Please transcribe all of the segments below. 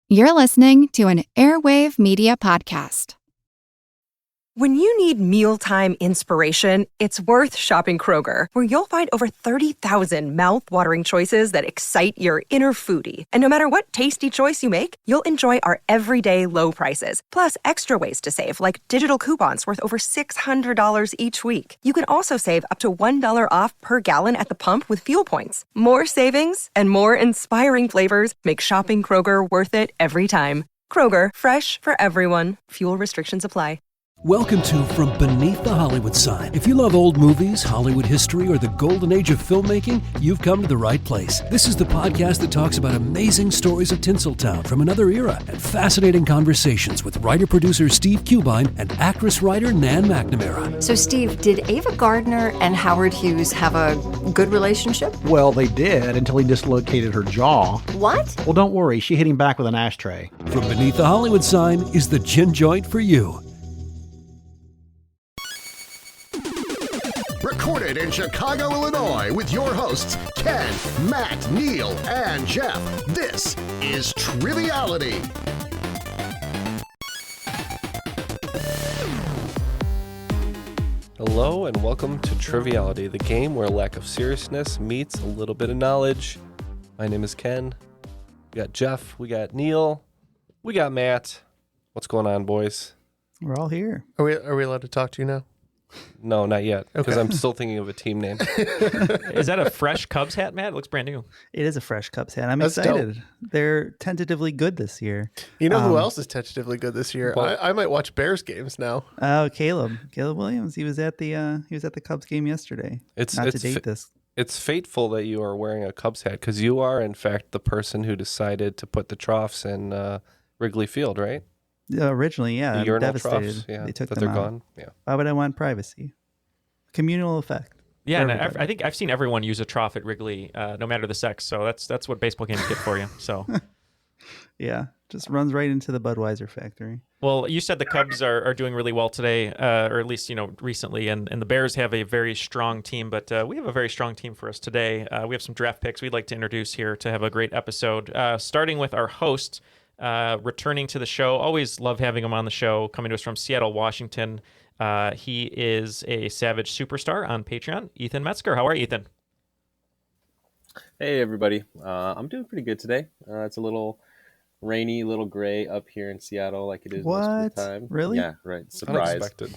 You're listening to an Airwave Media podcast. When you need mealtime inspiration, it's worth shopping Kroger, where you'll find over 30,000 mouth-watering choices that excite your inner foodie. And no matter what tasty choice you make, you'll enjoy our everyday low prices, plus extra ways to save, like digital coupons worth over $600 each week. You can also save up to $1 off per gallon at the pump with fuel points. More savings and more inspiring flavors make shopping Kroger worth it every time. Kroger, fresh for everyone. Fuel restrictions apply. Welcome to From Beneath the Hollywood Sign. If you love old movies, Hollywood history, or the golden age of filmmaking, you've come to the right place. This is the podcast that talks about amazing stories of Tinseltown from another era and fascinating conversations with writer-producer Steve Cubine and actress-writer Nan McNamara. So, Steve, did Ava Gardner and Howard Hughes have a good relationship? Well, they did until he dislocated her jaw. What? Well, don't worry. She hit him back with an ashtray. From Beneath the Hollywood Sign is the gin joint for you. Recorded in Chicago, Illinois, with your hosts, Ken, Matt, Neal, and Jeff. This is Triviality. Hello and welcome to Triviality, the game where lack of seriousness meets a little bit of knowledge. My name is Ken. We got Jeff, we got Neal, we got Matt. What's going on, boys? We're all here. Are we allowed to talk to you now? No, not yet, because Okay. I'm still thinking of a team name. Is that a fresh Cubs hat, Matt? It looks brand new. It is a fresh Cubs hat. I'm That's excited. dope. They're tentatively good this year. You know who else is tentatively good this year? Well- I might watch Bears games now. Oh, Caleb Williams. He was at the Cubs game yesterday. It's Not it's to date this. It's fateful that you are wearing a Cubs hat, because you are, in fact, the person who decided to put the troughs in Wrigley Field, right? Originally, yeah. The I'm urinal devastated. troughs, yeah, They took that them they're out. gone. Yeah. Why would I want privacy? Communal effect. Yeah, and Everybody. I think I've seen everyone use a trough at Wrigley, no matter the sex. So that's what baseball games get for you. So, Yeah, just runs right into the Budweiser factory. well, you said the Cubs are doing really well today, or at least recently, and the Bears have a very strong team. But we have a very strong team for us today. We have some draft picks we'd like to introduce here to have a great episode. Starting with our host, returning to the show. Always love having him on the show. Coming to us from Seattle, Washington. He is a Savage Superstar on Patreon. Ethan Metzger. How are you, Ethan? Hey, everybody. I'm doing pretty good today. It's a little rainy, a little gray up here in Seattle like it is most of What? the time. Really? Yeah, right. Surprise. Unexpected.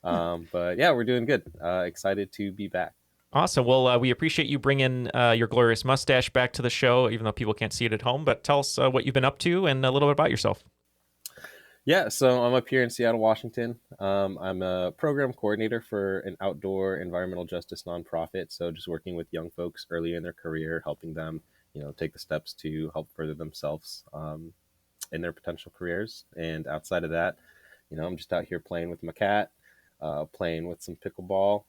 But yeah, we're doing good. Excited to be back. Awesome. Well, we appreciate you bringing your glorious mustache back to the show, even though people can't see it at home. But tell us what you've been up to and a little bit about yourself. Yeah, so I'm up here in Seattle, Washington. I'm a program coordinator for an outdoor environmental justice nonprofit. So just working with young folks early in their career, helping them, take the steps to help further themselves in their potential careers. And outside of that, I'm just out here playing with my cat, playing with some pickleball,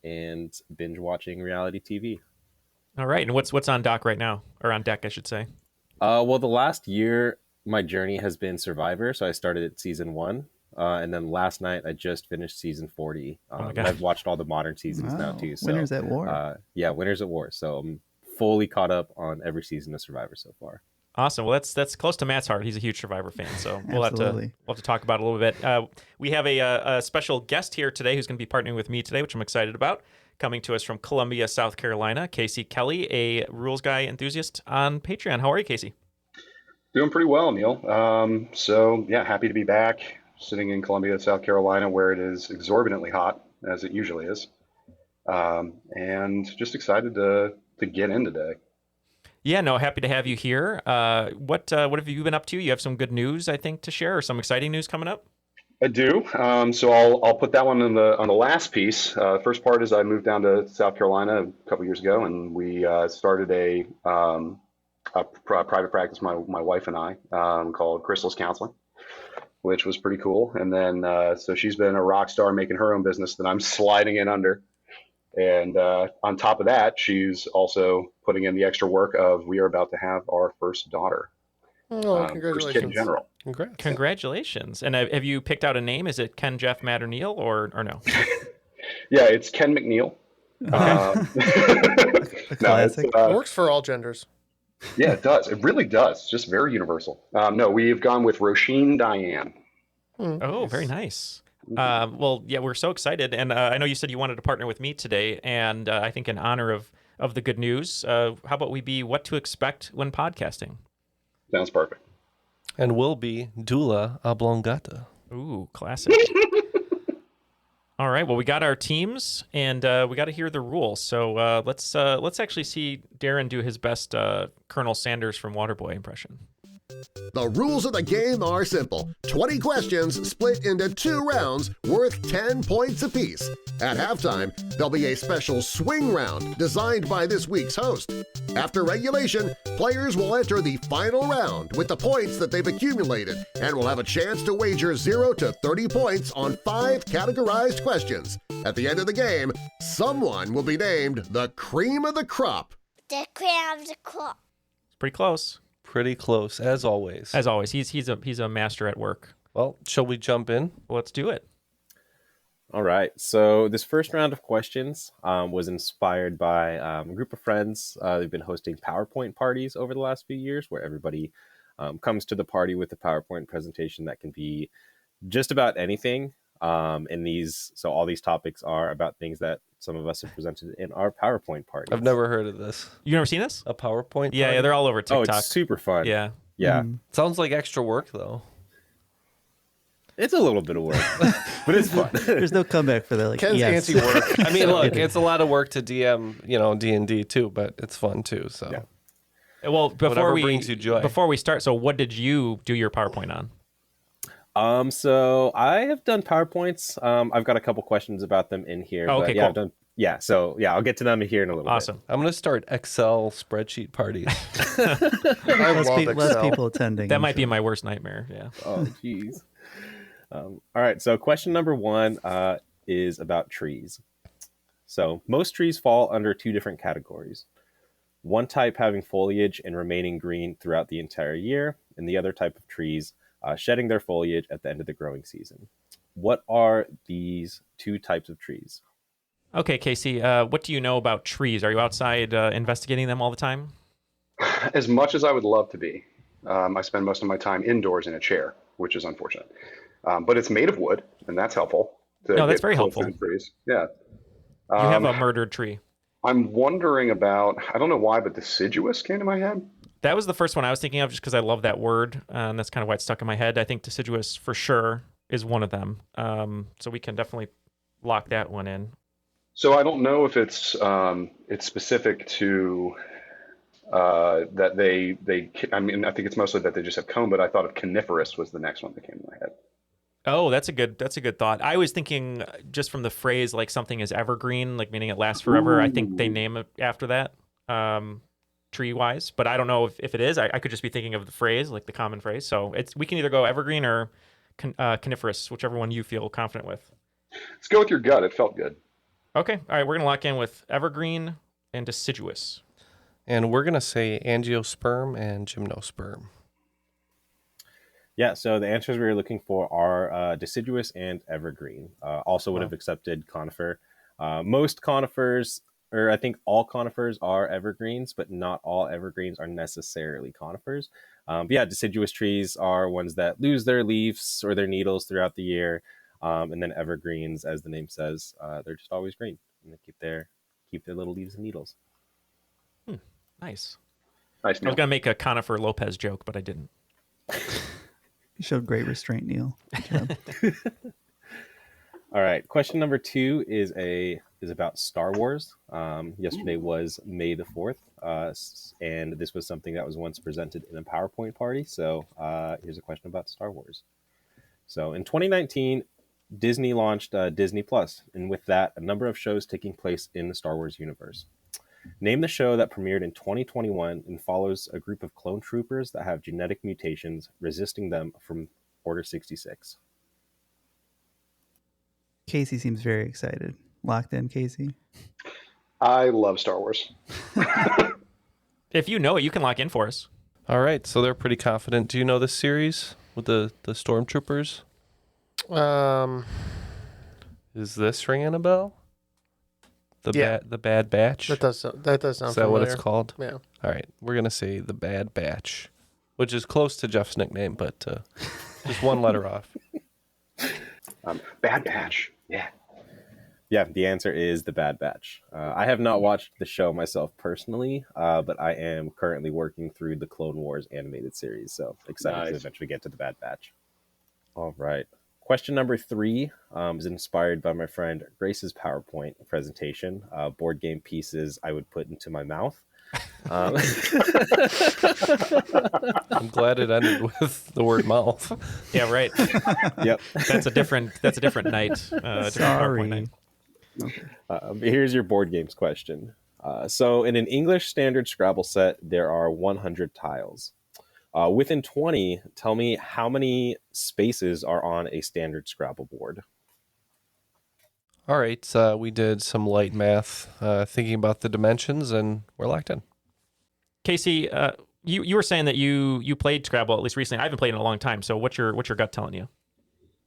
and binge watching reality TV. All right. And what's on dock right now, or on deck, I should say? Well, the last year, my journey has been Survivor. So I started at season 1. And then last night, I just finished season 40. Oh my God. I've watched all the modern seasons now, Wow. too. So, Winners at War. Yeah, Winners at War. So I'm fully caught up on every season of Survivor so far. Awesome. Well, that's close to Matt's heart. He's a huge Survivor fan, so we'll have Absolutely. to talk about it a little bit. We have a special guest here today who's going to be partnering with me today, which I'm excited about. Coming to us from Columbia, South Carolina, Casey Kelly, a Rules Guy enthusiast on Patreon. How are you, Casey? Doing pretty well, Neal. So yeah, happy to be back, sitting in Columbia, South Carolina, where it is exorbitantly hot, as it usually is, and just excited to get in today. Yeah, no, happy to have you here. What have you been up to? You have some good news, I think, to share, or some exciting news coming up? I do. So I'll put that one on the last piece. First part is I moved down to South Carolina a couple years ago, and we started a private practice, my wife and I, called Crystal's Counseling, which was pretty cool. And then so she's been a rock star making her own business that I'm sliding in under. And on top of that, she's also putting in the extra work of we are about to have our first daughter. Oh, First kid in general. Congrats. Congratulations. And have you picked out a name? Is it Ken, Jeff, Matt, or Neal, or no? Yeah, it's Ken McNeal. A classic. Works for all genders. Yeah, it does. It really does. It's just very universal. No, we've gone with Roisin Diane. Oh, very nice. Well, yeah, we're so excited. And I know you said you wanted to partner with me today. And I think in honor of the good news, how about we be what to expect when podcasting? Sounds perfect. And we'll be Dula Oblongata. Ooh, classic. All right. Well, we got our teams, and we got to hear the rules. So let's actually see Darren do his best Colonel Sanders from Waterboy impression. The rules of the game are simple. 20 questions split into 2 rounds worth 10 points apiece. At halftime, there'll be a special swing round designed by this week's host. After regulation, players will enter the final round with the points that they've accumulated and will have a chance to wager 0 to 30 points on 5 categorized questions. At the end of the game, someone will be named the cream of the crop. The cream of the crop. It's pretty close. Pretty close, as always. As always, he's a master at work. Well, shall we jump in? Let's do it. All right. So this first round of questions was inspired by a group of friends. They've been hosting PowerPoint parties over the last few years where everybody comes to the party with a PowerPoint presentation that can be just about anything. So all these topics are about things that some of us have presented in our PowerPoint parties. I've never heard of this. You never seen this? A PowerPoint Yeah, party? yeah, they're all over TikTok. Oh, it's super fun. Yeah. Yeah. Sounds like extra work, though. It's a little bit of work, but it's fun. There's no comeback for that. Like, Ken's yes. anti-work. I mean, look, it's a lot of work to DM, D&D too, but it's fun too. So, Yeah. Well, Whatever brings you joy. Before we start, so what did you do your PowerPoint on? So I have done PowerPoints. I've got a couple questions about them in here. Oh, okay, but cool. I'll get to them here in a little Awesome. I'm going to start Excel spreadsheet parties. I love less Excel. people attending. That might be my worst nightmare. Yeah. bit. Oh, jeez. All right. So question number 1 is about trees. So most trees fall under 2 different categories. One type having foliage and remaining green throughout the entire year, and the other type of trees shedding their foliage at the end of the growing season. What are these 2 types of trees? Okay, Casey, what do you know about trees? Are you outside investigating them all the time? As much as I would love to be, I spend most of my time indoors in a chair, which is unfortunate. But it's made of wood, and that's helpful. No, that's get very close to helpful. the trees. Yeah. You have a murdered tree. I'm wondering about, I don't know why, but deciduous came to my head. That was the first one I was thinking of just because I love that word, and that's kind of why it stuck in my head. I think deciduous for sure is one of them. So we can definitely lock that one in. So I don't know if it's specific to that they. I mean, I think it's mostly that they just have comb. But I thought of coniferous was the next one that came to my head. Oh, that's a good thought. I was thinking just from the phrase like something is evergreen, like meaning it lasts forever. I think they name it after that, tree wise. But I don't know if it is. I could just be thinking of the phrase, like the common phrase. So we can either go evergreen or coniferous, whichever one you feel confident with. Let's go with your gut. It felt good. Okay. All right. We're gonna lock in with evergreen and deciduous. And we're going to say angiosperm and gymnosperm. Yeah, so the answers we were looking for are deciduous and evergreen. Also would have accepted conifer. Most conifers, or I think all conifers are evergreens, but not all evergreens are necessarily conifers. But yeah, deciduous trees are ones that lose their leaves or their needles throughout the year. And then evergreens, as the name says, they're just always green. And they keep their little leaves and needles. Nice. Nice. I was gonna make a Conifer Lopez joke, but I didn't. You showed great restraint, Neal. Good job. All right. Question number 2 is about Star Wars. Yesterday was May the 4th, and this was something that was once presented in a PowerPoint party. So here's a question about Star Wars. So in 2019, Disney launched Disney Plus, and with that, a number of shows taking place in the Star Wars universe. Name the show that premiered in 2021 and follows a group of clone troopers that have genetic mutations resisting them from Order 66. Casey seems very excited. Locked in, Casey? I love Star Wars. If you know it, you can lock in for us. All right, so they're pretty confident. Do you know this series with the stormtroopers? Um, Is this ringing a bell? The Bad Batch. That does sound Is that what it's familiar. called? Yeah. All right, we're gonna say the Bad Batch, which is close to Jeff's nickname, but just one letter off. Bad Batch. Yeah. Yeah, the answer is the Bad Batch. I have not watched the show myself personally, but I am currently working through the Clone Wars animated series, so excited to eventually get to the Bad Batch. All right. Question number 3 is inspired by my friend Grace's PowerPoint presentation, board game pieces I would put into my mouth. I'm glad it ended with the word mouth. Yeah, right. Yep. That's a different night. Different PowerPoint night. Here's your board games question. So in an English standard Scrabble set, there are 100 tiles. Within 20, tell me how many spaces are on a standard Scrabble board. All right, we did some light math, thinking about the dimensions, and we're locked in. Casey, you were saying that you played Scrabble at least recently. I haven't played in a long time. So what's your gut telling you?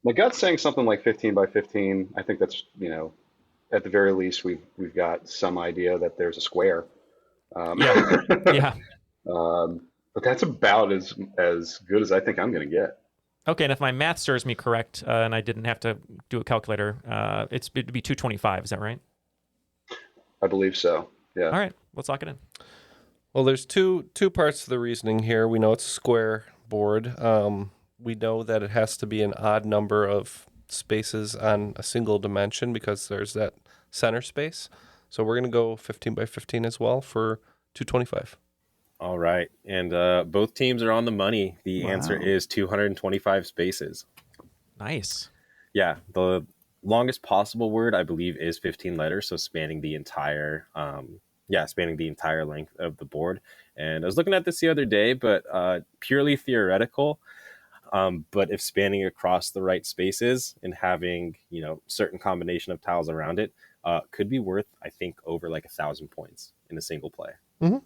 My gut's saying something like 15 by 15. I think that's, at the very least, we've got some idea that there's a square. Yeah. But that's about as good as I think I'm going to get. Okay, and if my math serves me correct, and I didn't have to do a calculator, it'd be 225. Is that right? I believe so. Yeah. All right, let's lock it in. Well, there's two parts to the reasoning here. We know it's a square board. We know that it has to be an odd number of spaces on a single dimension because there's that center space. So we're going to go 15 by 15 as well for 225. All right. And both teams are on the money. The answer is 225 spaces. Nice. Yeah. The longest possible word, I believe, is 15 letters. So spanning the entire length of the board. And I was looking at this the other day, but purely theoretical. But if spanning across the right spaces and having, certain combination of tiles around it, could be worth, I think, over like 1,000 points in a single play. Mm-hmm.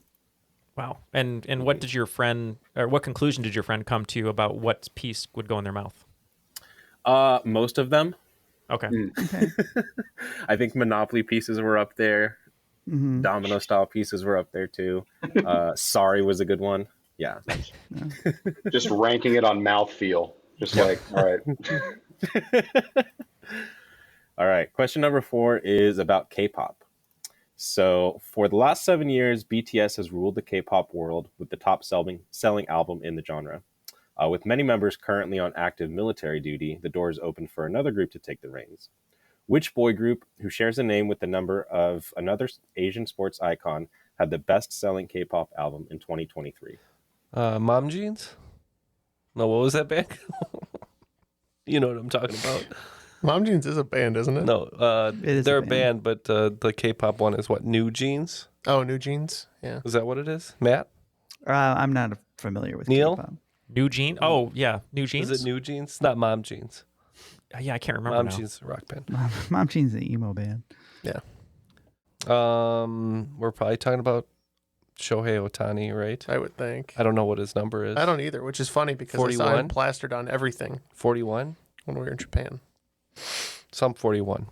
Wow. And what did your friend, or what conclusion did your friend come to about what piece would go in their mouth? Most of them. Okay. I think Monopoly pieces were up there. Mm-hmm. Domino style pieces were up there too. Sorry was a good one. Yeah. Just ranking it on mouthfeel. Just like, all right. All right. Question number 4 is about K-pop. So for the last 7 years, BTS has ruled the K-pop world with the top selling album in the genre. With many members currently on active military duty, the door is open for another group to take the reins. Which boy group, who shares a name with the number of another Asian sports icon, had the best-selling K-pop album in 2023? Mom Jeans? No, what was that band? You know what I'm talking about. Mom Jeans is a band, isn't it? No, they're a band, but the K-pop one is what? New Jeans? Oh, New Jeans. Yeah. Is that what it is? Matt? I'm not familiar with Neal? K-pop. New Jeans? Oh, yeah. New Jeans? Is it New Jeans? It's not Mom Jeans. Yeah, I can't remember Mom now. Jeans is a rock band. Mom Jeans is an emo band. Yeah. We're probably talking about Shohei Ohtani, right? I would think. I don't know what his number is. I don't either, which is funny because 41? I saw him plastered on everything 41? when we were in Japan. Some 41.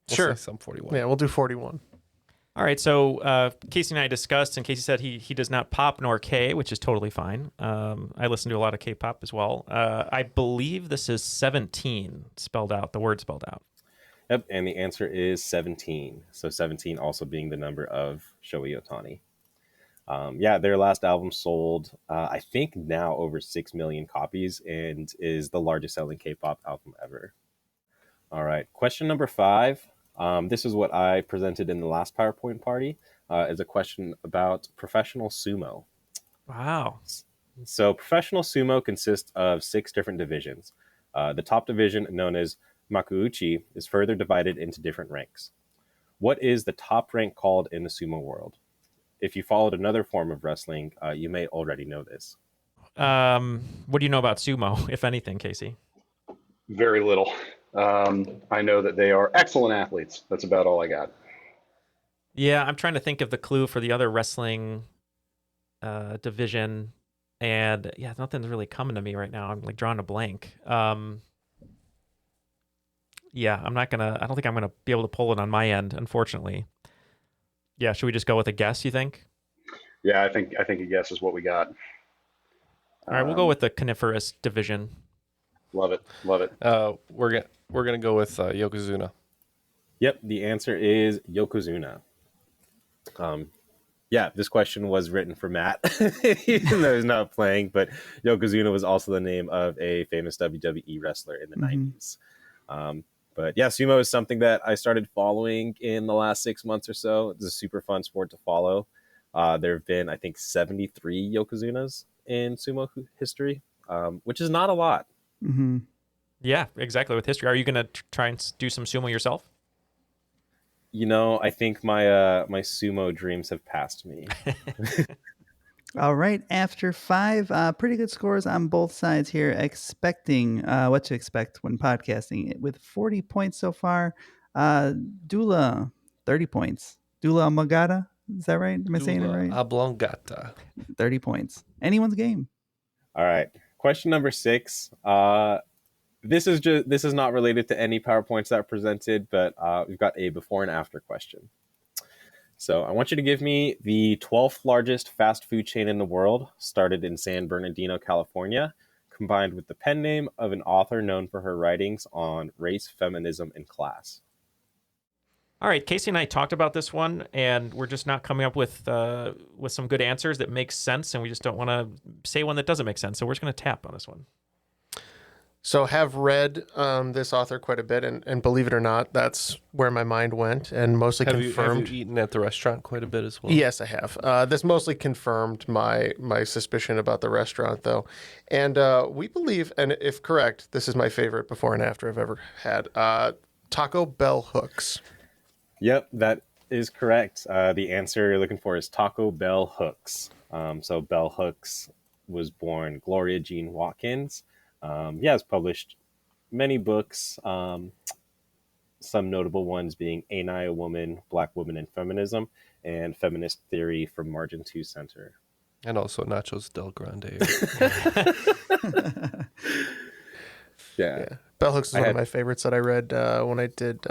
Sure. Some 41. Yeah, we'll do 41. All right, so Casey and I discussed, and Casey said he does not pop nor K, which is totally fine. I listen to a lot of K-pop as well. I believe this is 17 spelled out, the word spelled out. Yep, and the answer is 17. So 17 also being the number of Shohei Ohtani. Their last album sold, I think now over 6 million copies and is the largest selling K-pop album ever. All right, question number 5. This is what I presented in the last PowerPoint party, is a question about professional sumo. Wow. So professional sumo consists of 6 different divisions. The top division, known as Makuuchi, is further divided into different ranks. What is the top rank called in the sumo world? If you followed another form of wrestling, you may already know this. What do you know about sumo, if anything, Casey? Very little. I know that they are excellent athletes. That's about all I got. Yeah, I'm trying to think of the clue for the other wrestling division, and yeah, nothing's really coming to me right now. I'm like drawing a blank. Yeah, I don't think I'm gonna be able to pull it on my end, unfortunately. Yeah, should we just go with a guess, you think? Yeah, I think a guess is what we got. All right, we'll go with the coniferous division. Love it. We're gonna go with Yokozuna. Yep, the answer is Yokozuna. Yeah, this question was written for Matt, even though he's not playing. But Yokozuna was also the name of a famous WWE wrestler in the 90s. But yeah, sumo is something that I started following in the last 6 months or so. It's a super fun sport to follow. There have been, I think, 73 Yokozunas in sumo history, which is not a lot. Mm-hmm. Yeah, exactly. With history, are you going to try and do some sumo yourself? You know, I think my my sumo dreams have passed me. All right, after 5, pretty good scores on both sides here. Expecting what to expect when podcasting with 40 points so far. Dula, 30 points. Dula Amagata, is that right? Am I saying it right? Oblongata. 30 points. Anyone's game. All right, question number 6. This is not related to any PowerPoints that are presented, but we've got a before and after question. So I want you to give me the 12th largest fast food chain in the world, started in San Bernardino, California, combined with the pen name of an author known for her writings on race, feminism, and class. All right, Casey and I talked about this one, and we're just not coming up with some good answers that make sense, and we just don't want to say one that doesn't make sense. So we're just going to tap on this one. So have read this author quite a bit, and believe it or not, that's where my mind went, and mostly confirmed. Have you eaten at the restaurant quite a bit as well? Yes, I have. This mostly confirmed my suspicion about the restaurant, though. And we believe, and if correct, this is my favorite before and after I've ever had, Taco Bell hooks. Yep, that is correct. The answer you're looking for is Taco Bell hooks. So Bell Hooks was born Gloria Jean Watkins. Has published many books, some notable ones being Ain't I a Woman, Black Woman and Feminism, and Feminist Theory from Margin 2 Center. And also Nachos Del Grande. Yeah. Bell Hooks is one of my favorites that I read when I did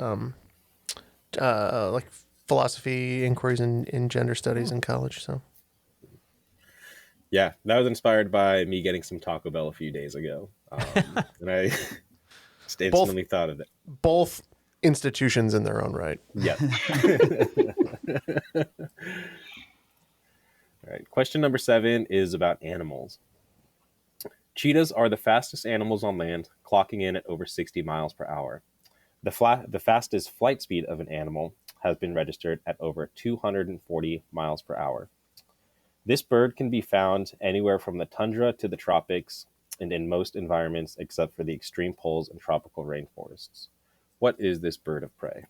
like philosophy inquiries in gender studies in college. So. Yeah, that was inspired by me getting some Taco Bell a few days ago. And I just instantly thought of it. Both institutions in their own right. Yeah. All right. Question number 7 is about animals. Cheetahs are the fastest animals on land, clocking in at over 60 miles per hour. The fastest flight speed of an animal has been registered at over 240 miles per hour. This bird can be found anywhere from the tundra to the tropics and in most environments except for the extreme poles and tropical rainforests. What is this bird of prey?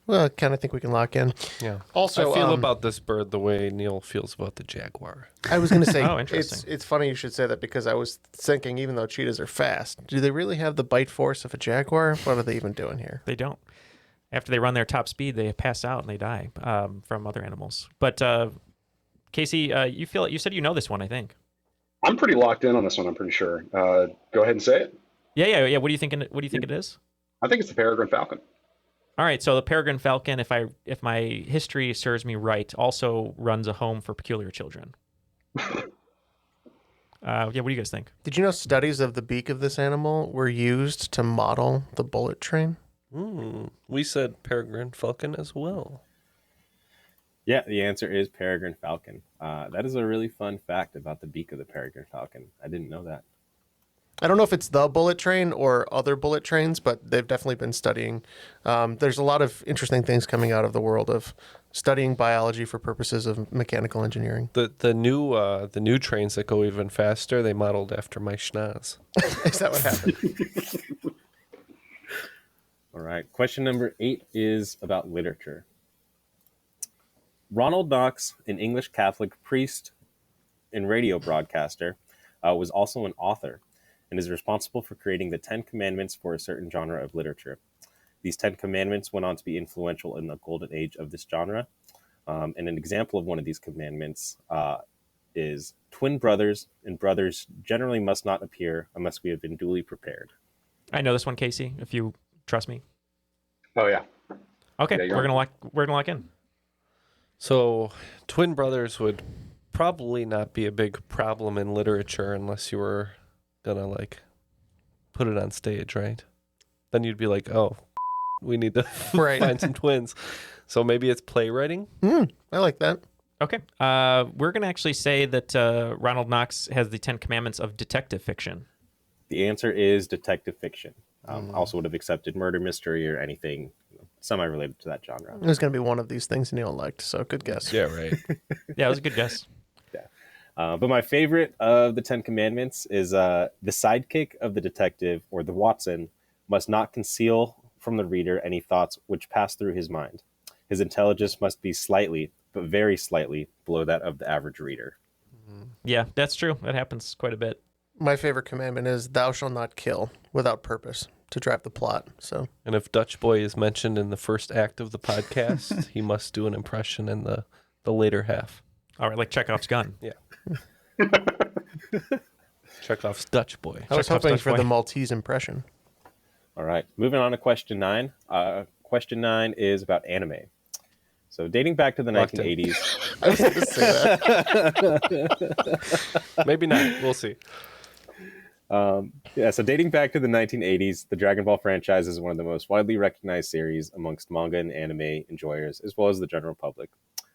Well, I kind of think we can lock in. Yeah. Also, I feel about this bird the way Neal feels about the jaguar. I was going to say, Oh, interesting. it's funny you should say that because I was thinking, even though cheetahs are fast, do they really have the bite force of a jaguar? What are they even doing here? They don't. After they run their top speed, they pass out and they die from other animals. But Casey, you said you know this one, I think. I'm pretty locked in on this one. I'm pretty sure. Go ahead and say it. Yeah. What do you think? What do you think it is? I think it's the peregrine falcon. All right. So the peregrine falcon, if my history serves me right, also runs a home for peculiar children. What do you guys think? Did you know studies of the beak of this animal were used to model the bullet train? We said peregrine falcon as well. Yeah, the answer is peregrine falcon. That is a really fun fact about the beak of the peregrine falcon. I didn't know that. I don't know if it's the bullet train or other bullet trains, but they've definitely been studying. There's a lot of interesting things coming out of the world of studying biology for purposes of mechanical engineering. The new trains that go even faster, they modeled after my schnoz. Is that what happened? All right. Question number 8 is about literature. Ronald Knox, an English Catholic priest and radio broadcaster, was also an author and is responsible for creating the 10 Commandments for a certain genre of literature. These 10 Commandments went on to be influential in the golden age of this genre. And an example of one of these commandments is twin brothers and brothers generally must not appear unless we have been duly prepared. I know this one, Casey. If you Trust me. Oh yeah. Okay, Yeah, we're gonna lock in. So, twin brothers would probably not be a big problem in literature unless you were gonna like put it on stage, right? Then you'd be like, oh, we need to find some twins. So maybe it's playwriting. I like that. Okay. We're going to actually say that Ronald Knox has the 10 Commandments of detective fiction. The answer is detective fiction. Also would have accepted murder mystery or anything semi-related to that genre. It was going to be one of these things Neal liked, so good guess. Yeah, right. Yeah, it was a good guess. But my favorite of the 10 Commandments is the sidekick of the detective, or the Watson, must not conceal from the reader any thoughts which pass through his mind. His intelligence must be slightly, but very slightly, below that of the average reader. Yeah, that's true. That happens quite a bit. My favorite commandment is thou shalt not kill without purpose to drive the plot. So, And if Dutch Boy is mentioned in the first act of the podcast, he must do an impression in the later half. All right, like Chekhov's gun. Yeah. Chekhov's Dutch Boy. I was Chekhov's hoping Dutch for Boy. the Maltese impression. All right, moving on to question 9. Question 9 is about anime. So dating back to the 1980s. I was going to say that. Maybe not. We'll see. So dating back to the 1980s, the Dragon Ball franchise is one of the most widely recognized series amongst manga and anime enjoyers, as well as the general public.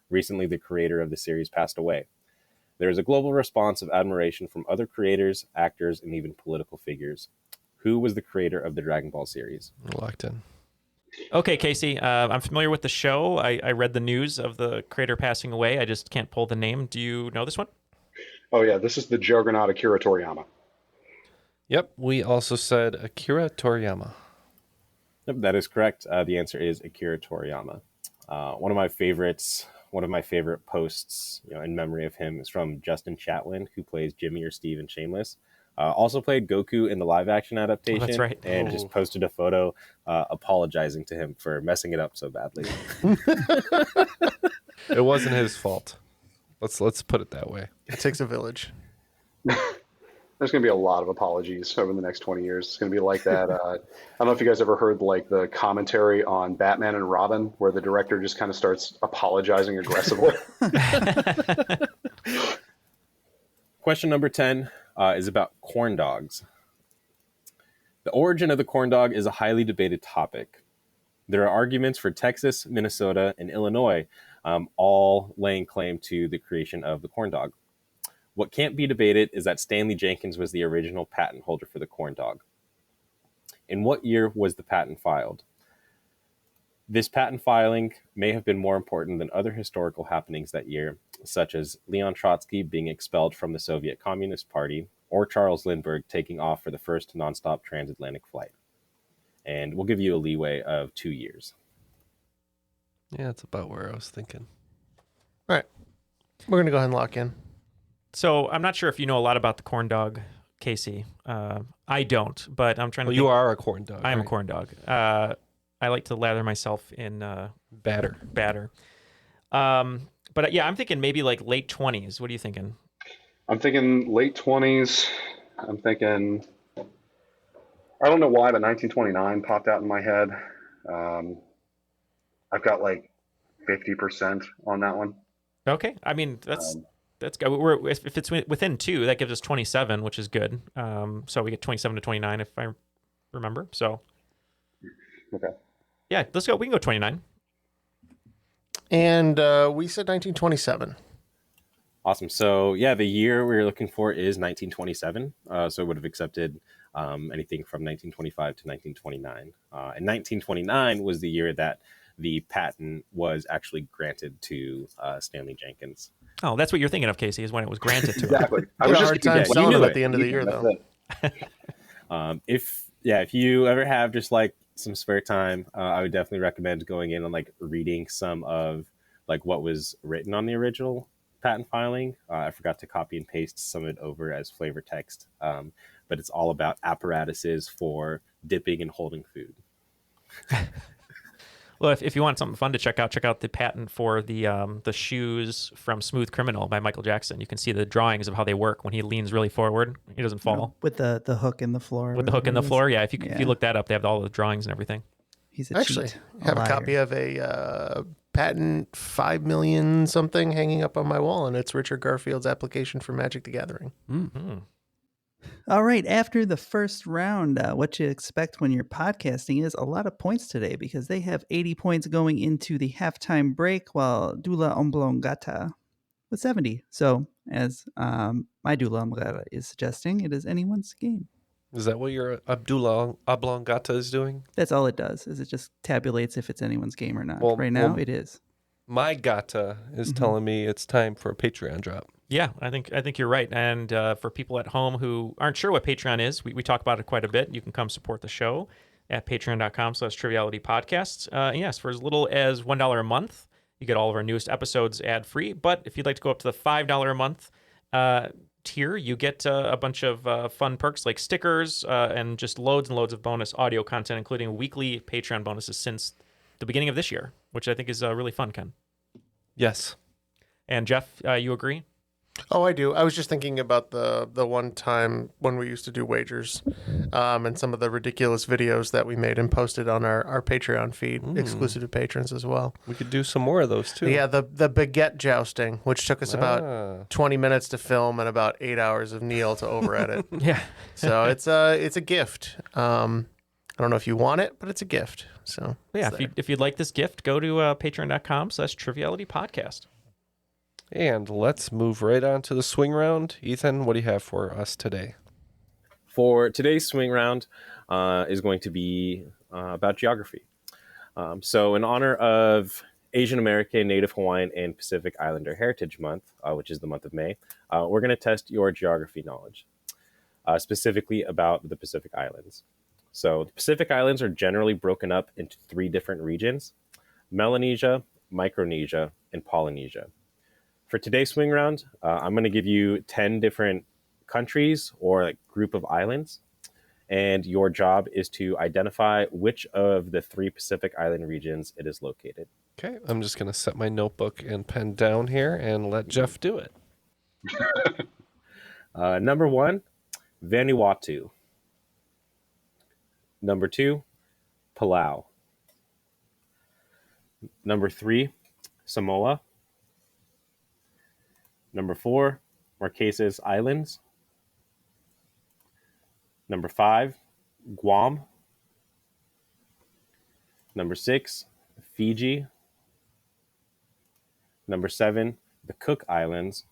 Recently, the creator of the series passed away. There is a global response of admiration from other creators, actors, and even political figures. Who was the creator of the Dragon Ball series? Locked in. Okay, Casey, I'm familiar with the show. I read the news of the creator passing away. I just can't pull the name. Do you know this one? Oh yeah, this is the juggernaut Akira Toriyama. Yep, we also said Akira Toriyama. Yep, that is correct. The answer is Akira Toriyama. One of my favorite posts, in memory of him, is from Justin Chatwin, who plays Jimmy or Steve in Shameless. Also played Goku in the live-action adaptation. Oh, that's right. And just posted a photo apologizing to him for messing it up so badly. It wasn't his fault. Let's put it that way. It takes a village. There's going to be a lot of apologies over the next 20 years. It's going to be like that. I don't know if you guys ever heard like the commentary on Batman and Robin, where the director just kind of starts apologizing aggressively. Question number 10 is about corn dogs. The origin of the corn dog is a highly debated topic. There are arguments for Texas, Minnesota, and Illinois, all laying claim to the creation of the corn dog. What can't be debated is that Stanley Jenkins was the original patent holder for the corn dog. In what year was the patent filed? This patent filing may have been more important than other historical happenings that year, such as Leon Trotsky being expelled from the Soviet Communist Party, or Charles Lindbergh taking off for the first nonstop transatlantic flight. And we'll give you a leeway of 2 years. Yeah, that's about where I was thinking. All right. We're going to go ahead and lock in. So I'm not sure if you know a lot about the corn dog, Casey. I don't, but I'm trying to Well, think. you are a corn dog. I am a right? corn dog. I like to lather myself in Batter. But yeah, I'm thinking maybe like late 20s. What are you thinking? I'm thinking late 20s. I'm thinking, I don't know why, but 1929 popped out in my head. I've got like 50% on that one. Okay. I mean, that's good. If it's within 2, that gives us 27, which is good. So we get 27 to 29 if I remember. So Okay. yeah, let's go. We can go 29. And we said 1927. Awesome. So yeah, the year we were looking for is 1927. So it would have accepted anything from 1925 to 1929. And 1929 was the year that the patent was actually granted to Stanley Jenkins. Oh, that's what you're thinking of, Casey, is when it was granted to him. Exactly. I I was had a just hard time thinking, selling knew it it. at the end of the year, though. If you ever have just like some spare time, I would definitely recommend going in and like reading some of like what was written on the original patent filing. I forgot to copy and paste some of it over as flavor text, but it's all about apparatuses for dipping and holding food. Well, if you want something fun to check out the patent for the shoes from Smooth Criminal by Michael Jackson. You can see the drawings of how they work when he leans really forward. He doesn't fall. With the hook in the floor. With the hook in the whatever it floor, is. yeah. If you look that up, they have all the drawings and everything. He's a Actually, cheat. I have a liar. copy of a patent 5 million something hanging up on my wall, and it's Richard Garfield's application for Magic the Gathering. Mm-hmm. All right. After the first round, what you expect when you're podcasting is a lot of points today because they have 80 points going into the halftime break, while Dula Oblongata with 70. So, as my Dula Oblongata is suggesting, it is anyone's game. Is that what your Abdullah Oblongata is doing? That's all it does, is it just tabulates if it's anyone's game or not. Right now, it is. My Gata is telling me it's time for a Patreon drop. Yeah, I think you're right. And for people at home who aren't sure what Patreon is, we talk about it quite a bit. You can come support the show at patreon.com/trivialitypodcasts. Yes, for as little as $1 a month, you get all of our newest episodes ad-free. But if you'd like to go up to the $5 a month tier, you get a bunch of fun perks like stickers and just loads and loads of bonus audio content, including weekly Patreon bonuses since the beginning of this year, which I think is really fun, Ken. Yes. And Jeff, you agree? Oh, I do. I was just thinking about the one time when we used to do wagers and some of the ridiculous videos that we made and posted on our Patreon feed, exclusive to patrons as well. We could do some more of those, too. Yeah, the Bigote jousting, which took us about 20 minutes to film and about 8 hours of Neal to over-edit. Yeah. So it's a gift. I don't know if you want it, but it's a gift. So yeah, if you'd like this gift, go to patreon.com/trivialitypodcast. And let's move right on to the swing round. Ethan, what do you have for us today? For today's swing round is going to be about geography. So in honor of Asian American, Native Hawaiian, and Pacific Islander Heritage Month, which is the month of May, we're going to test your geography knowledge, specifically about the Pacific Islands. So the Pacific Islands are generally broken up into 3 different regions: Melanesia, Micronesia, and Polynesia. For today's swing round, I'm going to give you 10 different countries or group of islands, and your job is to identify which of the 3 Pacific Island regions it is located. Okay, I'm just going to set my notebook and pen down here and let Jeff do it. Number 1, Vanuatu. Number 2, Palau. Number 3, Samoa. Number 4, Marquesas Islands. Number 5, Guam. Number 6, Fiji. Number 7, the Cook Islands.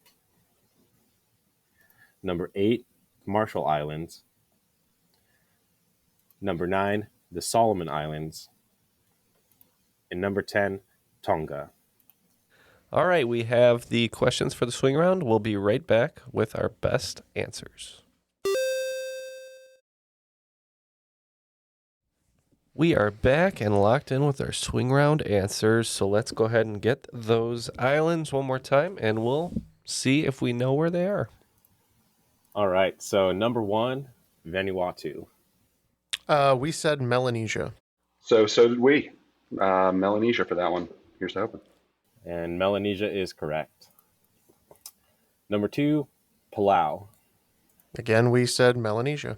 Number 8, Marshall Islands. Number 9, the Solomon Islands. And number 10, Tonga. All right, we have the questions for the swing round. We'll be right back with our best answers. We are back and locked in with our swing round answers. So let's go ahead and get those islands one more time, and we'll see if we know where they are. All right, so number 1, Vanuatu. We said Melanesia. So did we. Melanesia for that one. Here's hoping. And Melanesia is correct. Number 2, Palau. Again, we said Melanesia.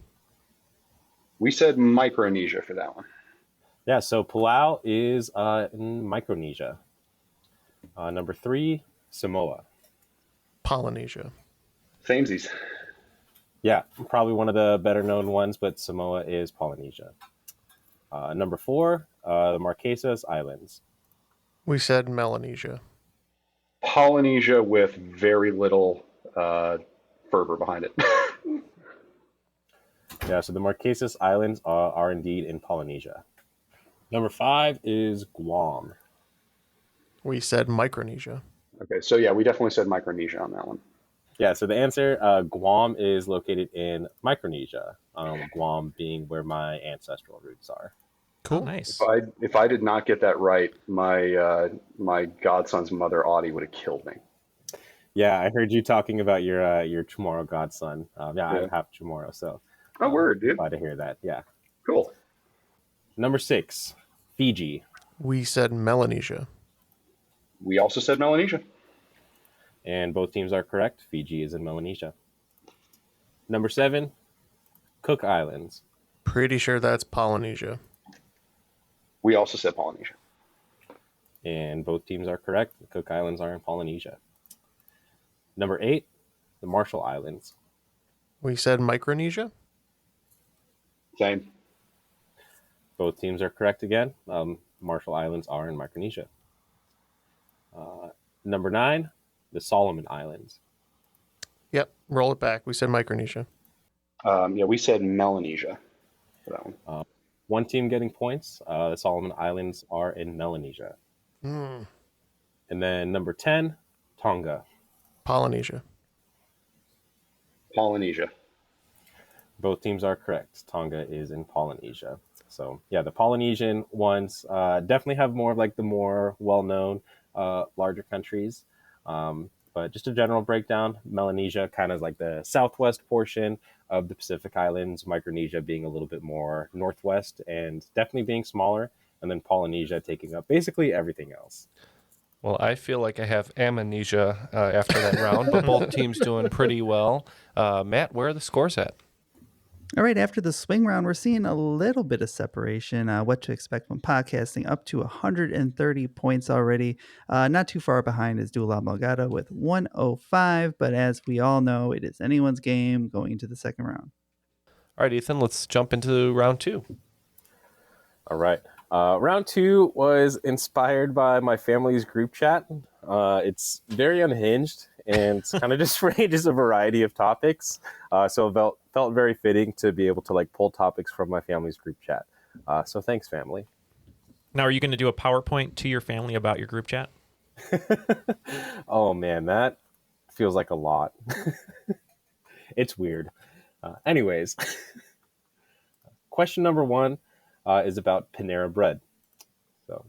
We said Micronesia for that one. Yeah, so Palau is in Micronesia. Number 3, Samoa. Polynesia. Samesies. Yeah, probably one of the better known ones, but Samoa is Polynesia. Number 4, the Marquesas Islands. We said Melanesia. Polynesia with very little fervor behind it. Yeah, so the Marquesas Islands are indeed in Polynesia. Number 5 is Guam. We said Micronesia. Okay, so yeah, we definitely said Micronesia on that one. Yeah, so the answer, Guam is located in Micronesia, Guam being where my ancestral roots are. Cool. Oh, nice. If I did not get that right, my godson's mother, Audie, would have killed me. Yeah, I heard you talking about your Chamorro godson. Yeah, I'm half Chamorro, so. Oh, word, dude. Glad to hear that, yeah. Cool. Number 6, Fiji. We said Melanesia. We also said Melanesia. And both teams are correct. Fiji is in Melanesia. Number 7, Cook Islands. Pretty sure that's Polynesia. We also said Polynesia. And both teams are correct. The Cook Islands are in Polynesia. Number 8, the Marshall Islands. We said Micronesia. Same. Both teams are correct again. Marshall Islands are in Micronesia. Number 9, the Solomon Islands. Yep, roll it back. We said Micronesia. Yeah, we said Melanesia for that one. One team getting points. The Solomon Islands are in Melanesia. And then number 10, Tonga. Polynesia. Polynesia. Both teams are correct. Tonga is in Polynesia. So yeah, the Polynesian ones definitely have more of like the more well-known larger countries. But just a general breakdown, Melanesia kind of like the southwest portion of the Pacific Islands, Micronesia being a little bit more northwest and definitely being smaller, and then Polynesia taking up basically everything else. Well, I feel like I have amnesia after that round, but both teams doing pretty well. Matt, where are the scores at? All right, after the swing round, we're seeing a little bit of separation. What to expect when podcasting, up to 130 points already. Not too far behind is Dula Malgado with 105, but as we all know, it is anyone's game going into the second round. All right, Ethan, let's jump into round 2. All right. Round 2 was inspired by my family's group chat. It's very unhinged and kind of just ranges a variety of topics. So it felt very fitting to be able to like pull topics from my family's group chat. So thanks, family. Now, are you going to do a PowerPoint to your family about your group chat? Oh, man, that feels like a lot. It's weird. Anyways, question number 1 is about Panera Bread. So,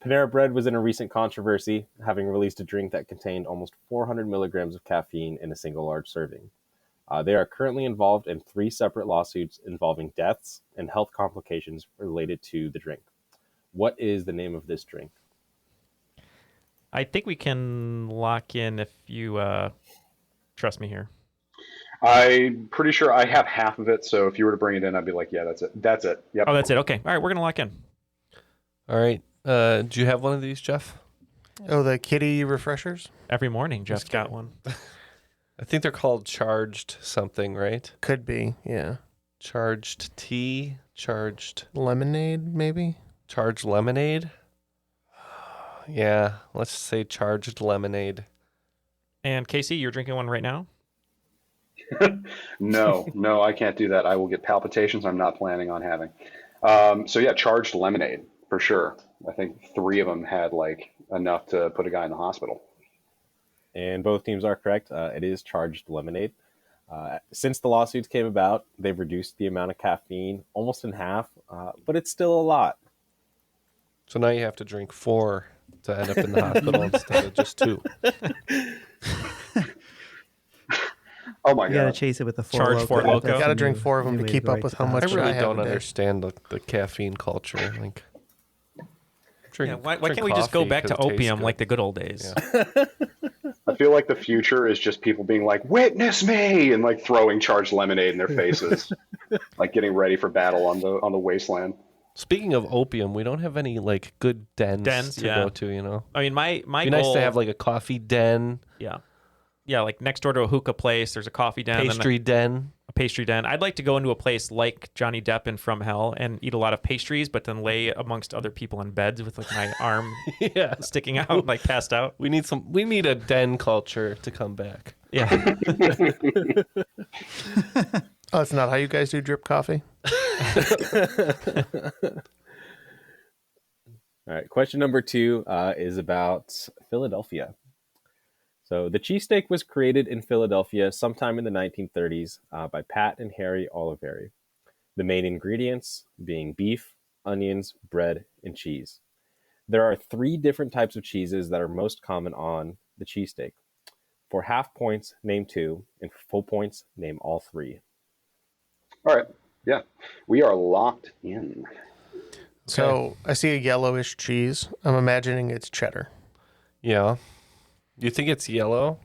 Panera Bread was in a recent controversy, having released a drink that contained almost 400 milligrams of caffeine in a single large serving. They are currently involved in 3 separate lawsuits involving deaths and health complications related to the drink. What is the name of this drink? I think we can lock in if you trust me here. I'm pretty sure I have half of it, so if you were to bring it in, I'd be like, yeah, that's it. That's it. Yep. Oh, that's it. Okay. All right, we're going to lock in. All right. Do you have one of these, Jeff? Oh, the kitty refreshers? Every morning, Jeff got one. I think they're called charged something, right? Could be, yeah. Charged tea, charged lemonade, maybe? Charged lemonade? Yeah, let's say charged lemonade. And Casey, you're drinking one right now? No, I can't do that. I will get palpitations I'm not planning on having. So yeah, charged lemonade for sure. I think 3 of them had like enough to put a guy in the hospital. And both teams are correct. It is charged lemonade. Since the lawsuits came about, they've reduced the amount of caffeine almost in half, but it's still a lot. So now you have to drink 4 to end up in the hospital instead of just 2. Oh my God! You gotta chase it with the Charge Four Loko. You gotta drink 4 of them to keep up with how much I really I have don't a day. understand the caffeine culture. Like, why can't we just go back to opium like the good old days? Yeah. I feel like the future is just people being like, "Witness me!" and like throwing charged lemonade in their faces, like getting ready for battle on the wasteland. Speaking of opium, we don't have any like good dens to go to. You know, I mean, my It'd goal, be nice to have like a coffee den. Yeah, like next door to a hookah place, there's a coffee den, pastry den. A pastry den. I'd like to go into a place like Johnny Depp in From Hell and eat a lot of pastries, but then lay amongst other people in beds with like my arm sticking out, like passed out. We need a den culture to come back. Yeah. Oh, it's not how you guys do drip coffee? All right, question number 2 is about Philadelphia. So the cheesesteak was created in Philadelphia sometime in the 1930s by Pat and Harry Oliveri. The main ingredients being beef, onions, bread, and cheese. There are 3 different types of cheeses that are most common on the cheesesteak. For half points, name 2, and for full points, name all 3. All right. Yeah. We are locked in. So I see a yellowish cheese. I'm imagining it's cheddar. Yeah. You think it's yellow?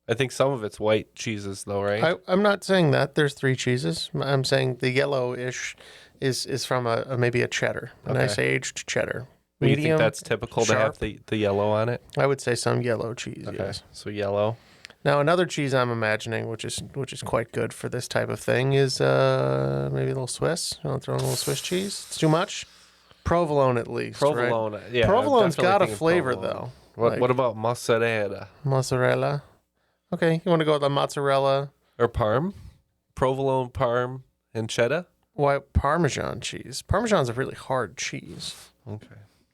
I think some of it's white cheeses, though, right? I'm not saying that. There's 3 cheeses. I'm saying the yellowish is from maybe a cheddar, a nice aged cheddar. You think that's typical sharp. to have the yellow on it? I would say some yellow cheese. Okay, Yes. so yellow. Now another cheese I'm imagining, which is quite good for this type of thing, is maybe a little Swiss. You want to throw in a little Swiss cheese? It's too much. Provolone at least. Provolone, right? yeah. Provolone's got a thinking flavor provolone. though. What about mozzarella? Mozzarella. Okay, you want to go with the mozzarella or parm? Provolone, parm, and cheddar. Why Parmesan cheese? Parmesan's a really hard cheese. Okay.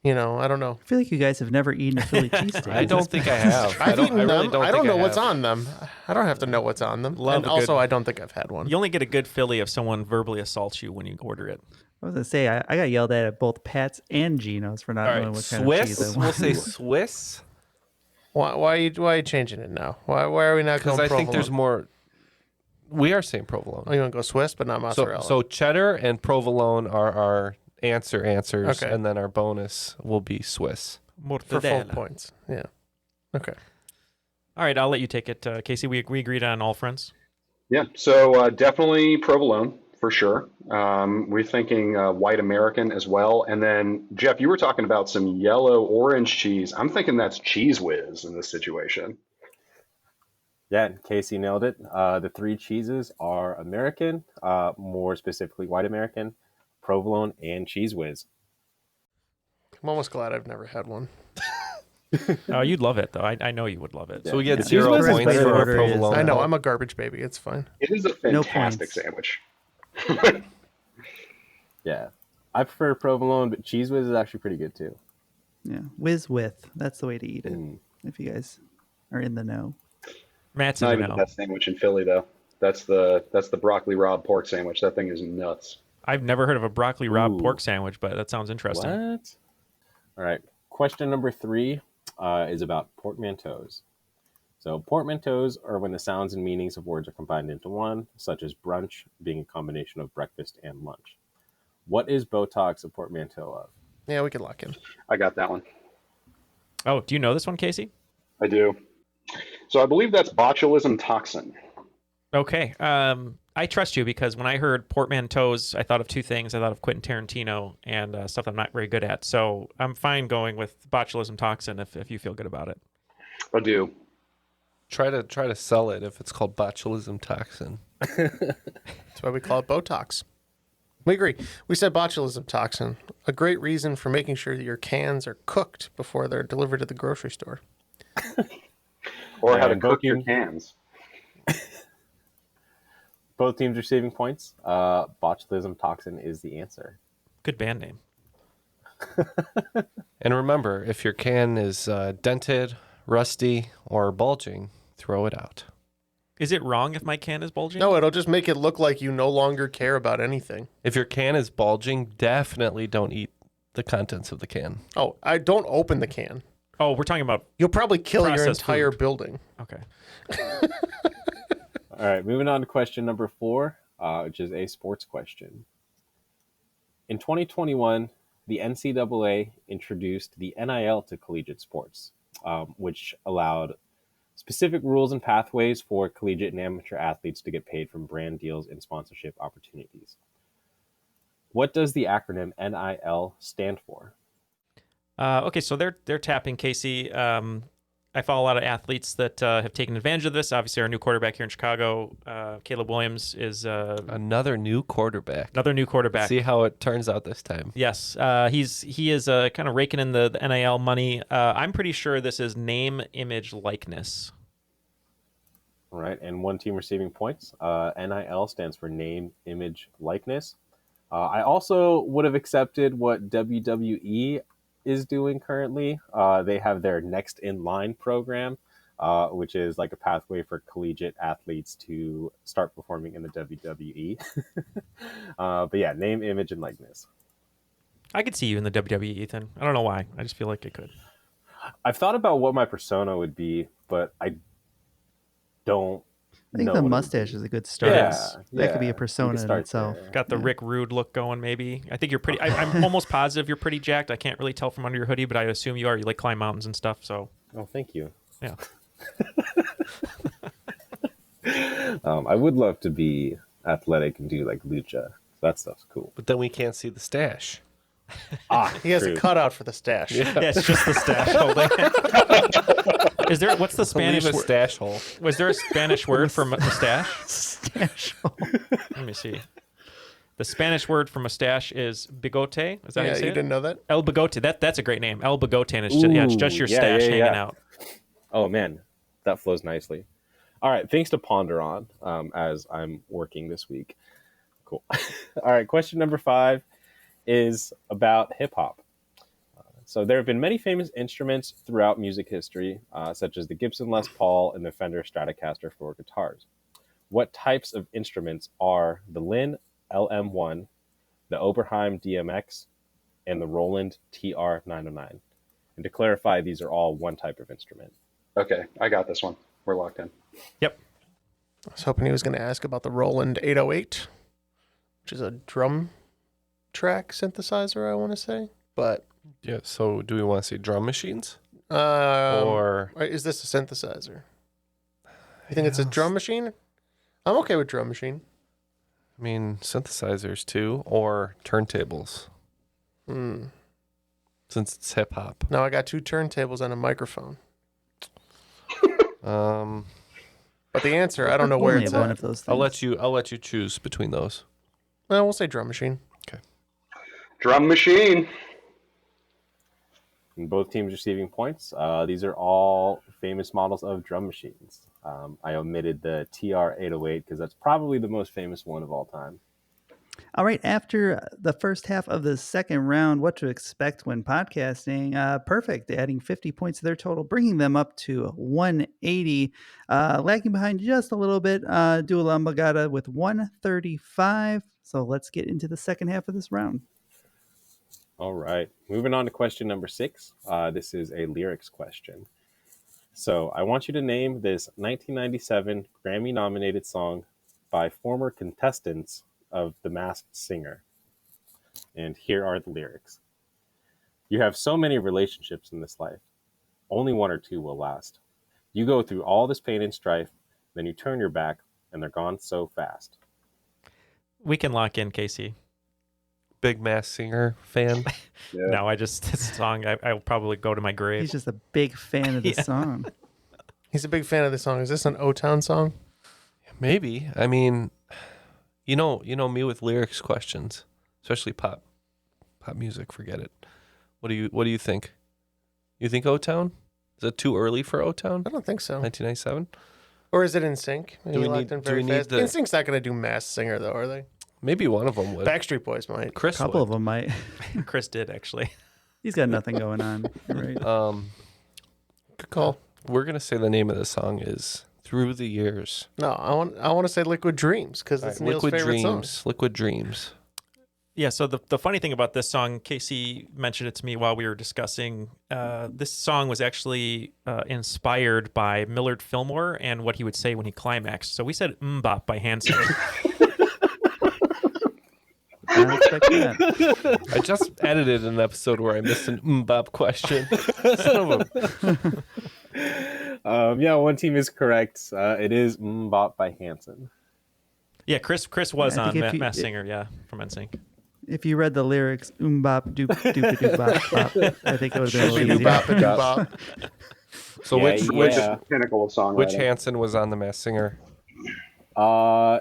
You know, I don't know. I feel like you guys have never eaten a Philly cheesesteak. I don't think I have. I've eaten them. Really I don't know what's have. on them. I don't have to know what's on them. Love and a also, good- I don't think I've had one. You only get a good Philly if someone verbally assaults you when you order it. I was going to say, I got yelled at both Pat's and Gino's for not All knowing right, what kind of cheese I Swiss. want. We'll say Swiss. Why are you changing it now? Why are we not going Because I provolone? think there's more. We are saying provolone. Oh, you want to go Swiss, but not mozzarella? So cheddar and provolone are our answers, Okay. and then our bonus will be Swiss. for full Mortadella. points. Yeah. Okay. All right, I'll let you take it, Casey. We agreed on all fronts. Yeah, so definitely provolone for sure. We're thinking white American as well. And then, Jeff, you were talking about some yellow orange cheese. I'm thinking that's Cheese Whiz in this situation. Yeah, Casey nailed it. The 3 cheeses are American, more specifically white American, provolone, and Cheese Whiz. I'm almost glad I've never had one. Oh, you'd love it, though. I know you would love it. So we get Yeah. 0 Cheese Whiz is points better for our order is- provolone. I know, I'm a garbage baby. It's fine. It is a No fantastic points. sandwich. Yeah. I prefer provolone, but Cheese Whiz is actually pretty good too. Yeah, whiz with. That's the way to eat it. Mm. If you guys are in the know. Matt's Not in the even the know. best sandwich in Philly, though. That's the broccoli raw pork sandwich. That thing is nuts. I've never heard of a broccoli raw Ooh. pork sandwich, but that sounds interesting. What? All right. Question number 3 is about portmanteaus. So portmanteaus are when the sounds and meanings of words are combined into one, such as brunch being a combination of breakfast and lunch. What is Botox a portmanteau of? Yeah, we could lock in. I got that one. Oh, do you know this one, Casey? I do. So I believe that's botulism toxin. Okay. I trust you because when I heard portmanteaus, I thought of 2 things. I thought of Quentin Tarantino and stuff I'm not very good at. So I'm fine going with botulism toxin if you feel good about it. I do. Try to sell it if it's called botulism toxin. That's why we call it Botox. We agree. We said botulism toxin. A great reason for making sure that your cans are cooked before they're delivered to the grocery store. Or how to And cook both your teams- cans. Both teams are saving points. Botulism toxin is the answer. Good band name. And remember, if your can is dented, rusty, or bulging, throw it out. Is it wrong if my can is bulging? No, it'll just make it look like you no longer care about anything. If your can is bulging, definitely don't eat the contents of the can. Oh, I don't open the can. Oh, we're talking about You'll probably kill your Processed entire food. building. okay. All right, moving on to question number 4, which is a sports question. In 2021, the NCAA introduced the NIL to collegiate sports, which allowed specific rules and pathways for collegiate and amateur athletes to get paid from brand deals and sponsorship opportunities. What does the acronym NIL stand for? Okay, so they're tapping Casey. I follow a lot of athletes that have taken advantage of this. Obviously, our new quarterback here in Chicago, Caleb Williams, is Another new quarterback. another new quarterback. See how it turns out this time. Yes, he is kind of raking in the NIL money. I'm pretty sure this is name, image, likeness. All right, and one team receiving points. NIL stands for name, image, likeness. I also would have accepted what WWE is doing currently. They have their Next in Line program, which is like a pathway for collegiate athletes to start performing in the WWE. But yeah, name, image, and likeness. I could see you in the WWE, Ethan. I don't know why. I just feel like I could. I've thought about what my persona would be, but I don't I think know the what it would mustache be. is a good start. Yeah, That could be yeah. a persona You in could start itself. there. Got the Rick Rude look going, maybe. I think you're pretty. I'm almost positive you're pretty jacked. I can't really tell from under your hoodie, but I assume you are. You like climb mountains and stuff, so. Oh, thank you. Yeah. I would love to be athletic and do like lucha. That stuff's cool. But then we can't see the stash. He has true. a cutout for the stash. Yeah, it's just the stash hole. Is there? What's the Spanish Leave a stash hole? Was there a Spanish word for mustache? Stash hole. Let me see. The Spanish word for mustache is bigote. Is that how Yeah, you say you it? didn't know that? El bigote. That's a great name. El bigote, and it's just your stash hanging out. Oh man, that flows nicely. All right, things to ponder on as I'm working this week. Cool. All right, question number 5 is about hip hop. So there have been many famous instruments throughout music history, such as the Gibson Les Paul and the Fender Stratocaster for guitars. What types of instruments are the Linn LM1, the Oberheim DMX, and the Roland TR-909? And to clarify, these are all one type of instrument. Okay, I got this one. We're locked in. Yep. I was hoping he was going to ask about the Roland 808, which is a drum track synthesizer, I want to say. But Yeah, so do we want to say drum machines? or is this a synthesizer? You think it's a drum machine? I'm okay with drum machine. I mean, synthesizers too, or turntables, since it's hip hop. Now I got 2 turntables and a microphone. But the answer, I don't know where Only it's one at. of those I'll things. let you choose between those. Well, we'll say drum machine. Drum machine. And both teams receiving points. These are all famous models of drum machines. I omitted the TR-808 because that's probably the most famous one of all time. All right, after the first half of the second round, what to expect when podcasting? Perfect, adding 50 points to their total, bringing them up to 180. Lagging behind just a little bit, Dua Lambagata with 135. So let's get into the second half of this round. All right, moving on to question number 6. This is a lyrics question. So I want you to name this 1997 Grammy-nominated song by former contestants of The Masked Singer. And here are the lyrics. You have so many relationships in this life. Only 1 or 2 will last. You go through all this pain and strife, then you turn your back, and they're gone so fast. We can lock in, Casey. Big Masked Singer fan. Yeah. No, this song, I'll probably go to my grave. He's just a big fan of the song. He's a big fan of this song. Is this an O-Town song? Maybe. I mean, you know me with lyrics questions, especially pop music. Forget it. What do you think? You think O-Town? Is it too early for O-Town? I don't think so. 1997. Or is it NSYNC? Do we need fast. the- NSYNC's not going to do Masked Singer, though, are they? Maybe one of them would. Backstreet Boys might. Chris A couple would. of them might. Chris did, actually. He's got nothing going on. You're right. Good call. We're gonna say the name of the song is "Through the Years." No, I want to say Liquid Dreams because it's Neal's Liquid favorite Dreams. song. Liquid Dreams. Yeah, so the funny thing about this song, Casey mentioned it to me while we were discussing. This song was actually inspired by Millard Fillmore and what he would say when he climaxed. So we said "Mbop" by Hanson. I don't expect that. I just edited an episode where I missed an mbop question. Son of a... Yeah, one team is correct. It is Mbop by Hanson. Yeah, Chris was Yeah, I on think if you- Masked Singer, yeah, from NSYNC. If you read the lyrics, bop, doop, doop, doop, bop, bop, I think it would have been a little Bop easier. and bop. So Yeah, Pinnacle of songwriting. which Hanson was on the Masked Singer?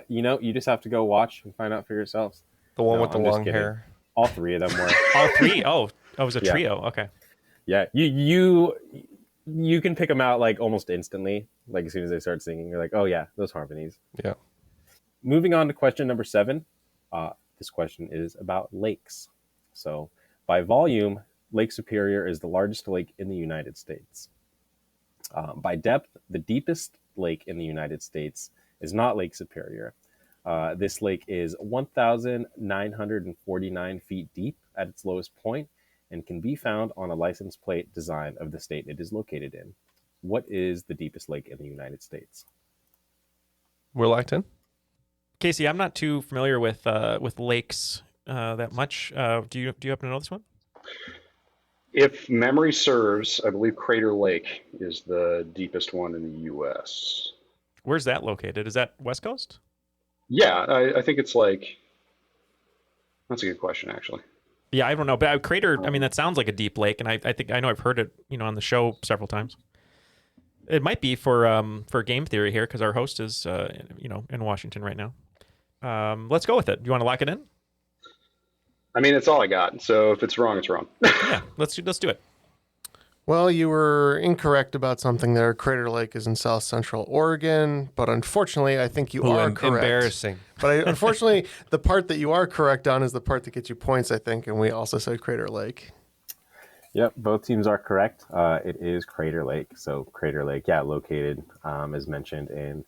you just have to go watch and find out for yourselves. The one No, with the I'm just long kidding. hair. All 3 of them were. All 3? Oh, it was a Yeah. trio. Okay. Yeah, you can pick them out like almost instantly. Like as soon as they start singing, you're like, oh yeah, those harmonies. Yeah. Moving on to question number 7. This question is about lakes. So by volume, Lake Superior is the largest lake in the United States. By depth, the deepest lake in the United States is not Lake Superior. This lake is 1,949 feet deep at its lowest point and can be found on a license plate design of the state it is located in. What is the deepest lake in the United States? We're locked in. Casey, I'm not too familiar with lakes that much. Do you happen to know this one? If memory serves, I believe Crater Lake is the deepest one in the U.S. Where's that located? Is that West Coast? Yeah, I think it's like, that's a good question, actually. Yeah, I don't know. But Crater, I mean, that sounds like a deep lake, and I know I've heard it, on the show several times. It might be for game theory here, because our host is, in Washington right now. Let's go with it. Do you want to lock it in? I mean, it's all I got. So if it's wrong, it's wrong. Yeah, let's do it. Well, you were incorrect about something there. Crater Lake is in South Central Oregon, but unfortunately, I think you are correct. Embarrassing. But unfortunately, the part that you are correct on is the part that gets you points, I think, and we also said Crater Lake. Yep, both teams are correct. It is Crater Lake. So Crater Lake, located, as mentioned, in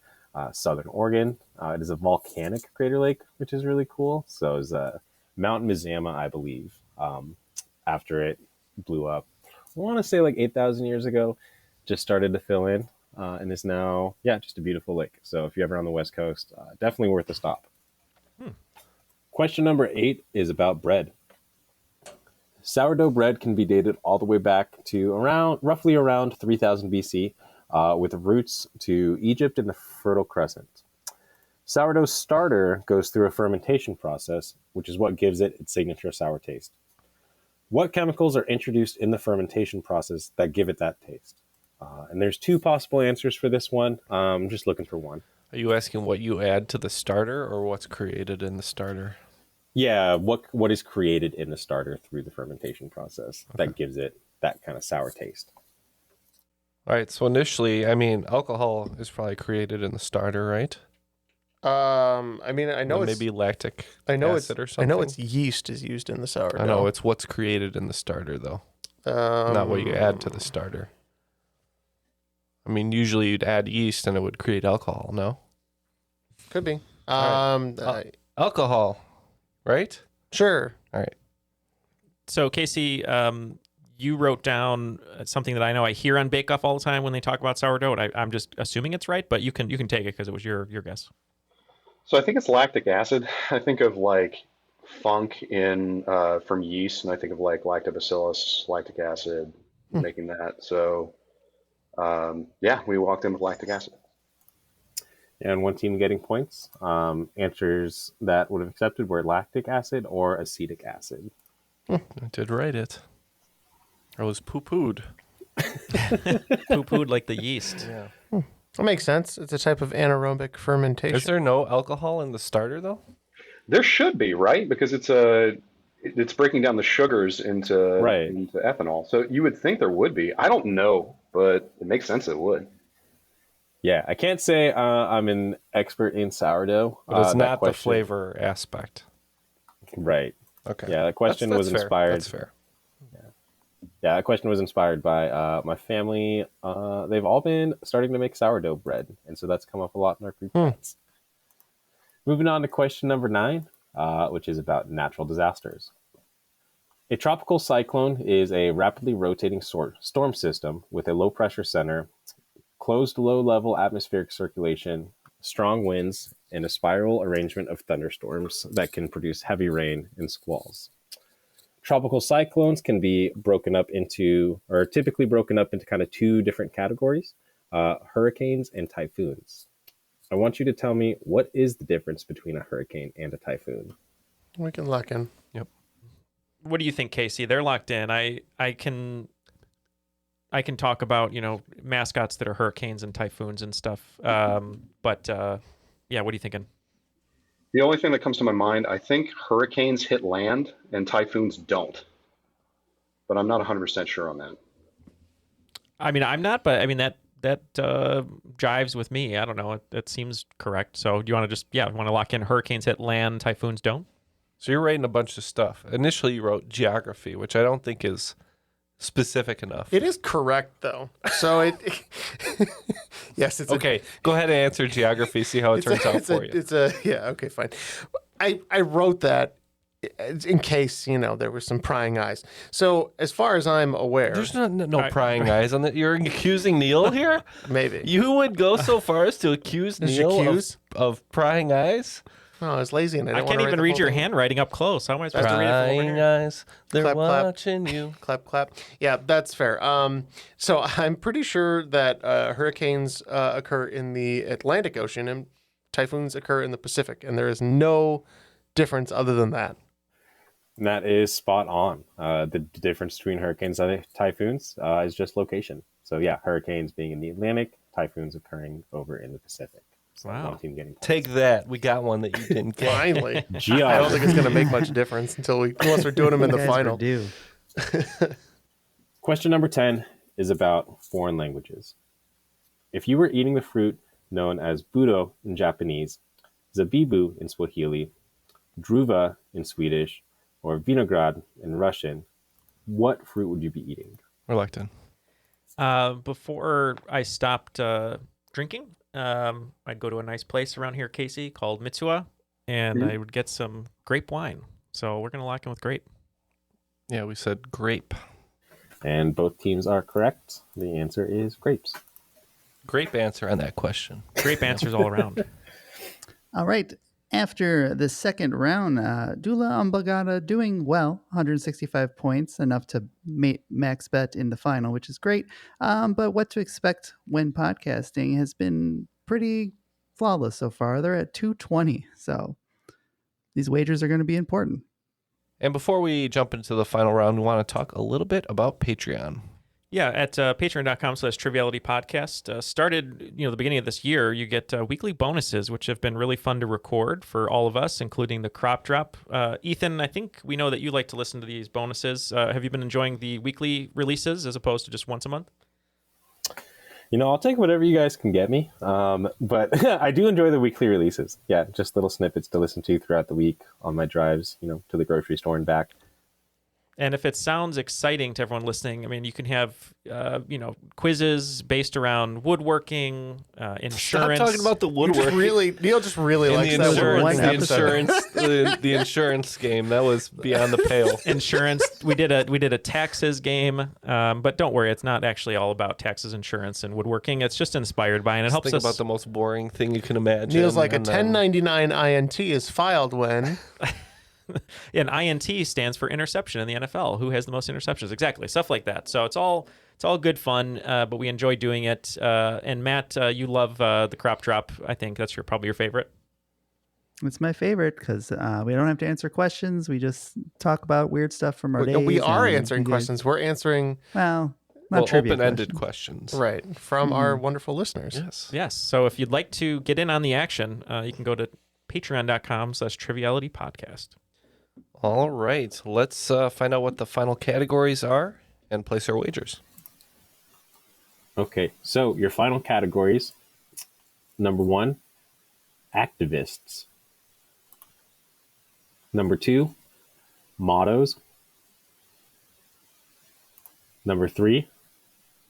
Southern Oregon. It is a volcanic crater lake, which is really cool. So it's Mount Mazama, I believe, after it blew up. I want to say like 8,000 years ago, just started to fill in and is now, just a beautiful lake. So if you're ever on the West Coast, definitely worth a stop. Question number 8 is about bread. Sourdough bread can be dated all the way back to roughly around 3000 BC, with roots to Egypt and the Fertile Crescent. Sourdough starter goes through a fermentation process, which is what gives it its signature sour taste. What chemicals are introduced in the fermentation process that give it that taste? And there's 2 possible answers for this one. I'm just looking for one. Are you asking what you add to the starter or what's created in the starter? Yeah, what is created in the starter through the fermentation process that gives it that kind of sour taste? All right, so initially, I mean, alcohol is probably created in the starter, right? I mean, I know maybe lactic acid or something. I know it's yeast is used in the sourdough. I know it's what's created in the starter, though. Not what you add to the starter. I mean, usually you'd add yeast and it would create alcohol, no? Could be. Alcohol, right? Sure. All right. So, Casey, you wrote down something that I know I hear on Bake Off all the time when they talk about sourdough. And I'm just assuming it's right, but you can take it because it was your guess. So I think it's lactic acid. I think of like funk in from yeast, and I think of like lactobacillus, lactic acid, making that. So we walked in with lactic acid. And one team getting points. Answers that would have accepted were lactic acid or acetic acid. I did write it. I was poo-pooed. Poo-pooed like the yeast. Yeah. That makes sense. It's a type of anaerobic fermentation. Is there no alcohol in the starter, though? There should be, right? Because it's breaking down the sugars into ethanol. So you would think there would be. I don't know, but it makes sense it would. Yeah, I can't say I'm an expert in sourdough. But it's not the flavor aspect. Right. Okay. Yeah, the question was fair. inspired. That's fair. Yeah, that question was inspired by my family. They've all been starting to make sourdough bread, and so that's come up a lot in our group chats. Moving on to question number 9, which is about natural disasters. A tropical cyclone is a rapidly rotating storm system with a low-pressure center, closed low-level atmospheric circulation, strong winds, and a spiral arrangement of thunderstorms that can produce heavy rain and squalls. Tropical cyclones can be typically broken up into kind of 2 different categories, hurricanes and typhoons. I want you to tell me, what is the difference between a hurricane and a typhoon? We can lock in. Yep. What do you think, Casey? They're locked in. I can talk about, mascots that are hurricanes and typhoons and stuff. What are you thinking? The only thing that comes to my mind, I think hurricanes hit land and typhoons don't. But I'm not 100% sure on that. I mean, I'm not, but I mean, that jives with me. I don't know. It seems correct. So do you want to want to lock in hurricanes hit land, typhoons don't? So you're writing a bunch of stuff. Initially, you wrote geography, which I don't think is specific enough. It is correct, though. So yes, it's okay. Go ahead and answer geography. See how it turns out for you. Okay, fine. I wrote that in case, there was some prying eyes. So as far as I'm aware... There's no prying eyes on that. You're accusing Neal here? Maybe. You would go so far as to accuse Neal of prying eyes? No, I was lazy and I can't even read your handwriting up close. How am I supposed to read it from over Prying here? eyes, they're Clap, clap. watching you. Clap, clap. Yeah, that's fair. So I'm pretty sure that hurricanes occur in the Atlantic Ocean and typhoons occur in the Pacific, and there is no difference other than that. And that is spot on. The difference between hurricanes and typhoons is just location. So yeah, hurricanes being in the Atlantic, typhoons occurring over in the Pacific. So one team getting points. Take that. We got one that you didn't get. Finally. I don't think it's going to make much difference unless we're doing them in the final. Question number 10 is about foreign languages. If you were eating the fruit known as budo in Japanese, zabibu in Swahili, druva in Swedish, or vinograd in Russian, what fruit would you be eating? Reluctant. Before I stopped drinking, I'd go to a nice place around here, Casey, called Mitsuwa, and I would get some grape wine. So we're going to lock in with grape. Yeah, we said grape. And both teams are correct. The answer is grapes. Grape answer on that question. Grape answers all around. All right. After the second round, Dula Ambagata doing well, 165 points, enough to max bet in the final, which is great. But what to expect when podcasting has been pretty flawless so far. They're at 220, so these wagers are going to be important. And before we jump into the final round, we want to talk a little bit about Patreon. Yeah, at patreon.com/trivialitypodcast. Started, the beginning of this year, you get weekly bonuses, which have been really fun to record for all of us, including the crop drop. Ethan, I think we know that you like to listen to these bonuses. Have you been enjoying the weekly releases as opposed to just once a month? I'll take whatever you guys can get me. But I do enjoy the weekly releases. Yeah, just little snippets to listen to throughout the week on my drives, to the grocery store and back. And if it sounds exciting to everyone listening, I mean, you can have, quizzes based around woodworking, insurance. Stop talking about the woodworking. Neal just really likes that word. The insurance game, that was beyond the pale. Insurance. We did a taxes game, but don't worry, it's not actually all about taxes, insurance, and woodworking. It's just inspired by, and it helps us. Think about the most boring thing you can imagine. Neal's like a 1099 INT is filed when. And INT stands for interception in the NFL. Who has the most interceptions? Exactly, stuff like that. So it's all good fun, but we enjoy doing it. And Matt, you love the crop drop. I think that's probably your favorite. It's my favorite because we don't have to answer questions. We just talk about weird stuff from our days. We are answering questions. We're answering open-ended questions, right, from our wonderful listeners. Yes. So if you'd like to get in on the action, you can go to patreon.com/trivialitypodcast. All right, let's find out what the final categories are and place our wagers. Okay, so your final categories. Number 1, activists. Number 2, mottos. Number 3,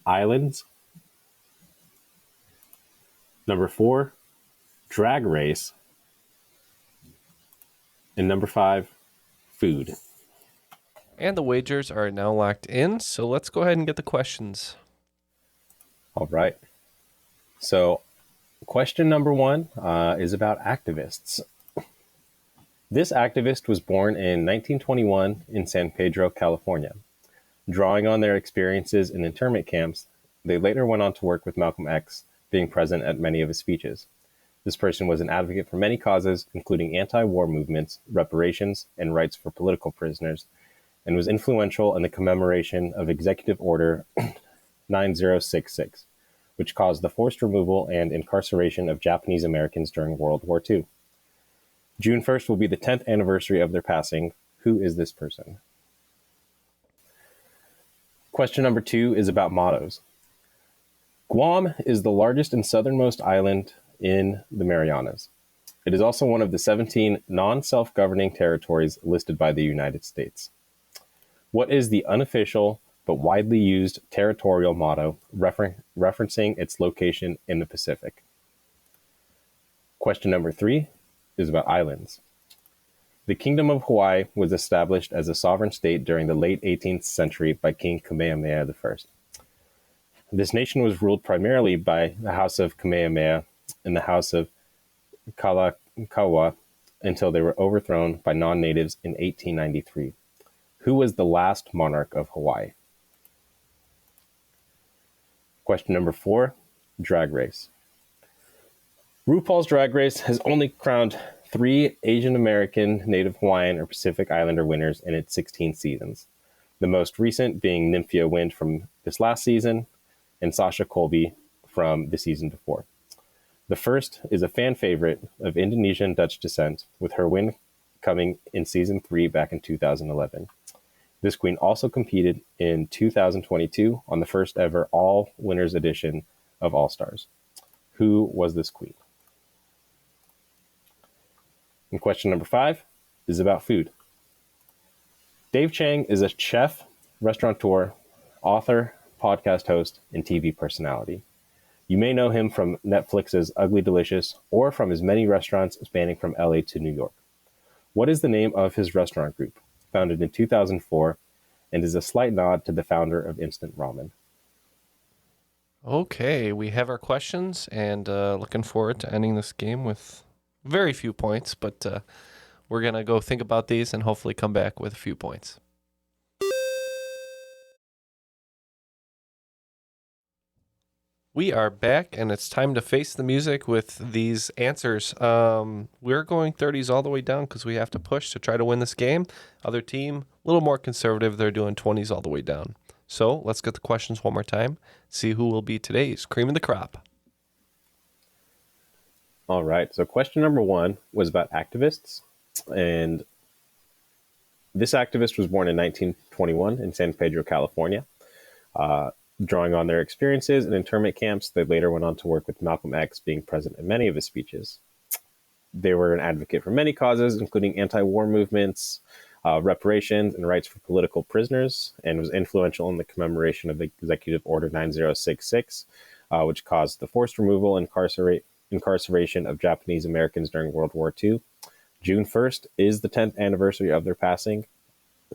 islands. Number 4, drag race. And number 5, food. And the wagers are now locked in, so let's go ahead and get the questions. All right. So question number 1 is about activists. This activist was born in 1921 in San Pedro, California. Drawing on their experiences in internment camps, they later went on to work with Malcolm X, being present at many of his speeches. This person was an advocate for many causes, including anti-war movements, reparations, and rights for political prisoners, and was influential in the commemoration of Executive Order 9066, which caused the forced removal and incarceration of Japanese Americans during World War II. June 1st will be the 10th anniversary of their passing. Who is this person? Question number 2 is about mottos. Guam is the largest and southernmost island in the Marianas. It is also one of the 17 non-self-governing territories listed by the United States. What is the unofficial but widely used territorial motto referencing its location in the Pacific? Question number 3 is about islands. The Kingdom of Hawaii was established as a sovereign state during the late 18th century by King Kamehameha I. This nation was ruled primarily by the House of Kamehameha and the House of Kalakaua until they were overthrown by non-natives in 1893. Who was the last monarch of Hawaii? Question number 4, Drag Race. RuPaul's Drag Race has only crowned 3 Asian American, Native Hawaiian, or Pacific Islander winners in its 16 seasons. The most recent being Nymphia Wind from this last season and Sasha Colby from the season before. The first is a fan favorite of Indonesian Dutch descent, with her win coming in season 3 back in 2011. This queen also competed in 2022 on the first ever all winners edition of All Stars. Who was this queen? And question number 5 is about food. Dave Chang is a chef, restaurateur, author, podcast host, and TV personality. You may know him from Netflix's Ugly Delicious or from his many restaurants spanning from LA to New York. What is the name of his restaurant group, founded in 2004, and is a slight nod to the founder of instant ramen? Okay, we have our questions, and looking forward to ending this game with very few points, but we're going to go think about these and hopefully come back with a few points. We are back, and it's time to face the music with these answers. We're going 30s all the way down because we have to push to try to win this game. Other team, a little more conservative. They're doing 20s all the way down. So let's get the questions one more time, see who will be today's cream of the crop. All right, so question number 1 was about activists. And this activist was born in 1921 in San Pedro, California. Drawing on their experiences in internment camps, they later went on to work with Malcolm X, being present in many of his speeches. They were an advocate for many causes, including anti-war movements, reparations, and rights for political prisoners, and was influential in the commemoration of Executive Order 9066, which caused the forced removal and incarceration of Japanese Americans during World War II. June 1st is the 10th anniversary of their passing.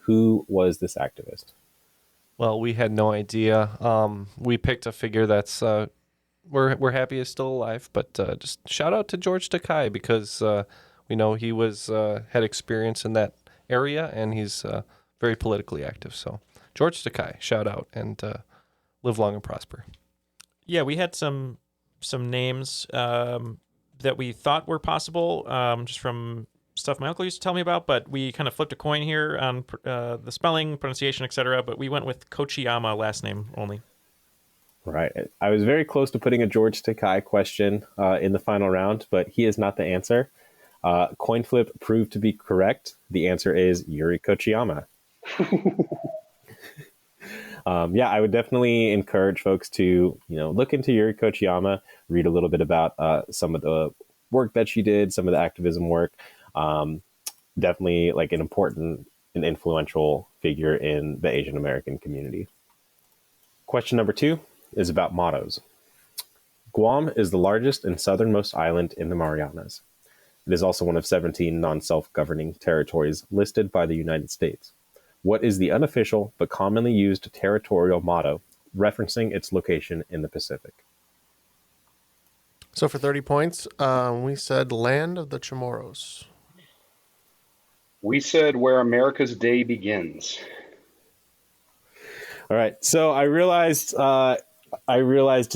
Who was this activist? Well, we had no idea. We picked a figure that's we're happy is still alive, but just shout out to George Takei because we know he was had experience in that area and he's very politically active. So George Takei, shout out and live long and prosper. Yeah, we had some names that we thought were possible just from stuff my uncle used to tell me about, but we kind of flipped a coin here on the spelling, pronunciation, etc. But we went with Kochiyama last name only. Right. I was very close to putting a George Takei question in the final round, but he is not the answer. Coin flip proved to be correct. The answer is Yuri Kochiyama. Yeah, I would definitely encourage folks to, look into Yuri Kochiyama, read a little bit about some of the work that she did, some of the activism work. Definitely like an important and influential figure in the Asian American community. Question number 2 is about mottos. Guam is the largest and southernmost island in the Marianas. It is also one of 17 non-self-governing territories listed by the United States. What is the unofficial but commonly used territorial motto referencing its location in the Pacific? So for 30 points, we said Land of the Chamorros. We said Where America's Day Begins. All right. So I realized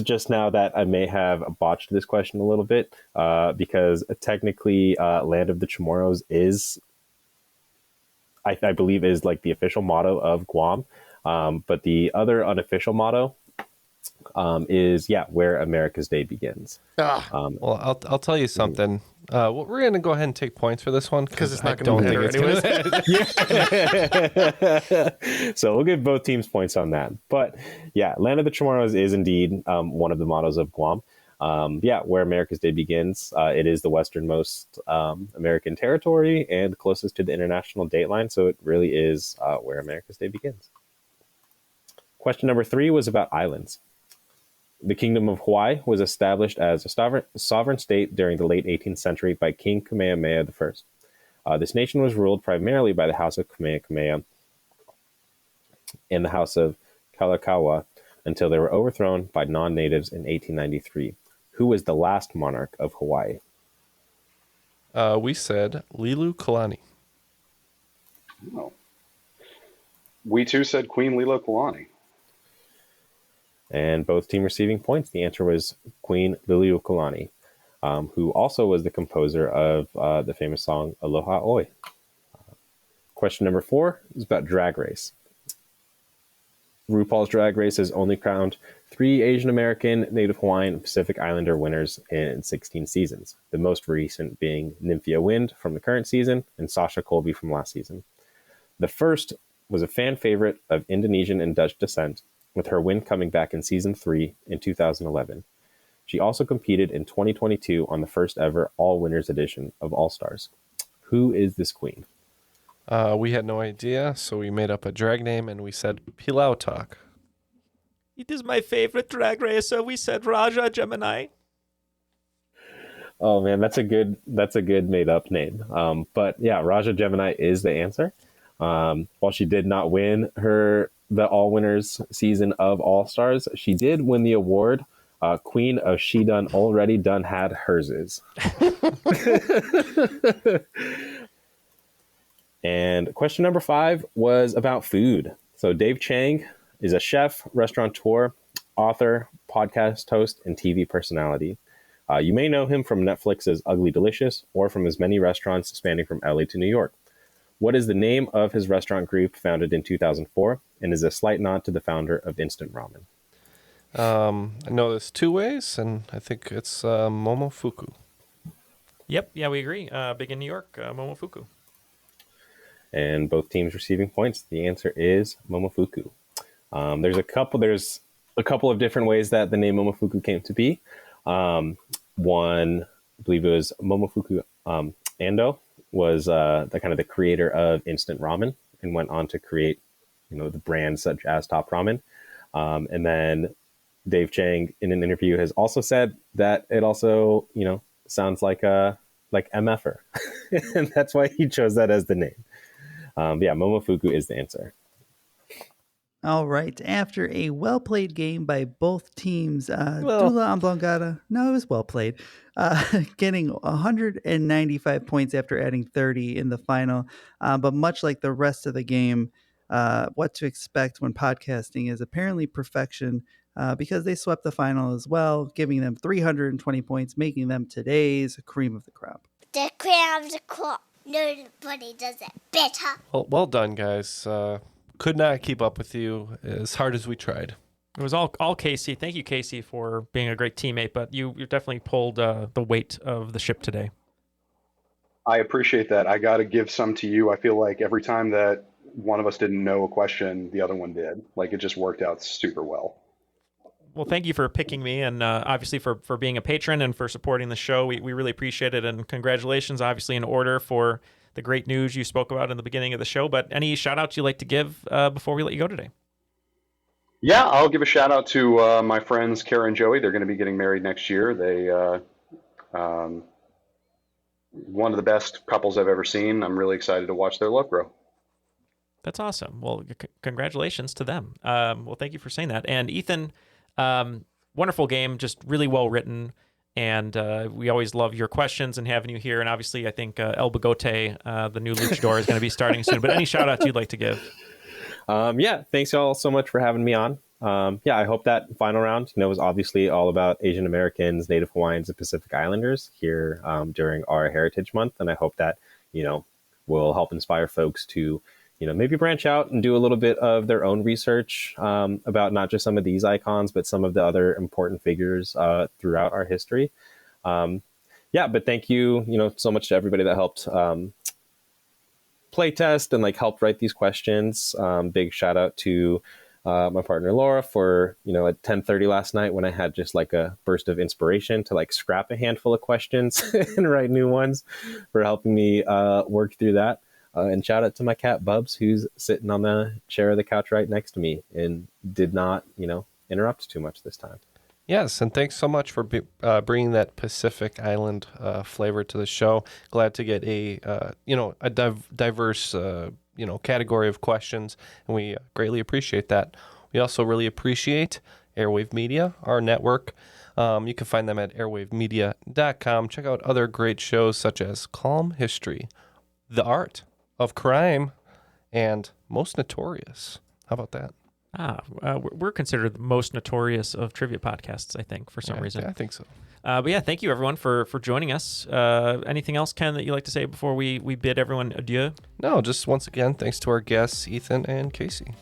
just now that I may have botched this question a little bit because technically Land of the Chamorros is, I believe, is like the official motto of Guam. But the other unofficial motto is, Where America's Day Begins. Well, I'll tell you something. We're going to go ahead and take points for this one because it's not going to matter anyways. So we'll give both teams points on that. But yeah, Land of the Chamorros is indeed one of the mottos of Guam. Where America's Day Begins. It is the westernmost American territory and closest to the international date line. So it really is where America's Day begins. Question number 3 was about islands. The Kingdom of Hawaii was established as a sovereign state during the late 18th century by King Kamehameha I. This nation was ruled primarily by the House of Kamehameha and the House of Kalakaua until they were overthrown by non-natives in 1893. Who was the last monarch of Hawaii? We said Lilu Kalani. Oh. We too said Queen Liliuokalani. And both team receiving points. The answer was Queen Liliuokalani, who also was the composer of the famous song Aloha Oi. Question number 4 is about Drag Race. RuPaul's Drag Race has only crowned 3 Asian American, Native Hawaiian, and Pacific Islander winners in 16 seasons, the most recent being Nymphia Wind from the current season and Sasha Colby from last season. The first was a fan favorite of Indonesian and Dutch descent, with her win coming back in season 3 in 2011. She also competed in 2022 on the first ever All Winners edition of All Stars. Who is this queen? We had no idea, so we made up a drag name and we said Pilau Talk. It is my favorite drag racer. We said Raja Gemini. Oh man, that's a good made up name. But yeah, Raja Gemini is the answer. While she did not win the All Winners season of All Stars, she did win the award. Queen of She Done Already Done Had Hers is. And question number 5 was about food. So Dave Chang is a chef, restaurateur, author, podcast host, and TV personality. You may know him from Netflix's Ugly Delicious or from his many restaurants spanning from LA to New York. What is the name of his restaurant group founded in 2004 and is a slight nod to the founder of instant ramen? I know there's 2 ways, and I think it's Momofuku. Yep, yeah, we agree. Big in New York, Momofuku. And both teams receiving points. The answer is Momofuku. There's a couple of different ways that the name Momofuku came to be. One, I believe it was Momofuku Ando, was the kind of the creator of instant ramen and went on to create, the brands such as Top Ramen. And then Dave Chang in an interview has also said that it also, sounds like MFer. And that's why he chose that as the name. Yeah, Momofuku is the answer. All right. After a well-played game by both teams, Dula Amblongata, no, it was well played, getting 195 points after adding 30 in the final. But much like the rest of the game, what to expect when podcasting is apparently perfection, because they swept the final as well, giving them 320 points, making them today's cream of the crop. The cream of the crop. Nobody does it better. Well done, guys. Could not keep up with you as hard as we tried. It was all Casey. Thank you, Casey, for being a great teammate, but you definitely pulled the weight of the ship today. I appreciate that. I got to give some to you. I feel like every time that one of us didn't know a question, the other one did. Like, it just worked out super well. Well, thank you for picking me, and obviously for being a patron and for supporting the show. We really appreciate it, and congratulations, obviously, in order for the great news you spoke about in the beginning of the show. But any shout-outs you'd like to give before we let you go today? Yeah, I'll give a shout-out to my friends Kara and Joey. They're going to be getting married next year. They one of the best couples I've ever seen. I'm really excited to watch their love grow. That's awesome. Well, congratulations to them. Well, thank you for saying that. And Ethan, wonderful game, just really well written. And we always love your questions and having you here. And obviously, I think El Bigote, the new luchador, is going to be starting soon. But any shout outs you'd like to give? Yeah, thanks y'all so much for having me on. Yeah, I hope that final round, was obviously all about Asian Americans, Native Hawaiians, and Pacific Islanders here during our Heritage Month. And I hope that, will help inspire folks to, maybe branch out and do a little bit of their own research about not just some of these icons, but some of the other important figures throughout our history. Yeah, but thank you, so much to everybody that helped play test and helped write these questions. Big shout out to my partner Laura for, at 10:30 last night when I had just a burst of inspiration to scrap a handful of questions and write new ones, for helping me work through that. And shout out to my cat Bubs, who's sitting on the chair of the couch right next to me and did not, interrupt too much this time. Yes, and thanks so much for bringing that Pacific Island flavor to the show. Glad to get a diverse category of questions, and we greatly appreciate that. We also really appreciate Airwave Media, our network. You can find them at airwavemedia.com. Check out other great shows such as Calm History, The Art of Crime, and Most Notorious. How about that? We're considered the most notorious of trivia podcasts, I think, for some reason. Yeah, I think so. But yeah, thank you everyone for joining us. Anything else, Ken, that you'd like to say before we bid everyone adieu? No, just once again, thanks to our guests, Ethan and Casey.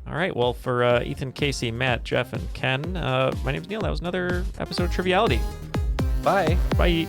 All right. Well, for Ethan, Casey, Matt, Jeff, and Ken, my name is Neal. That was another episode of Triviality. Bye. Bye.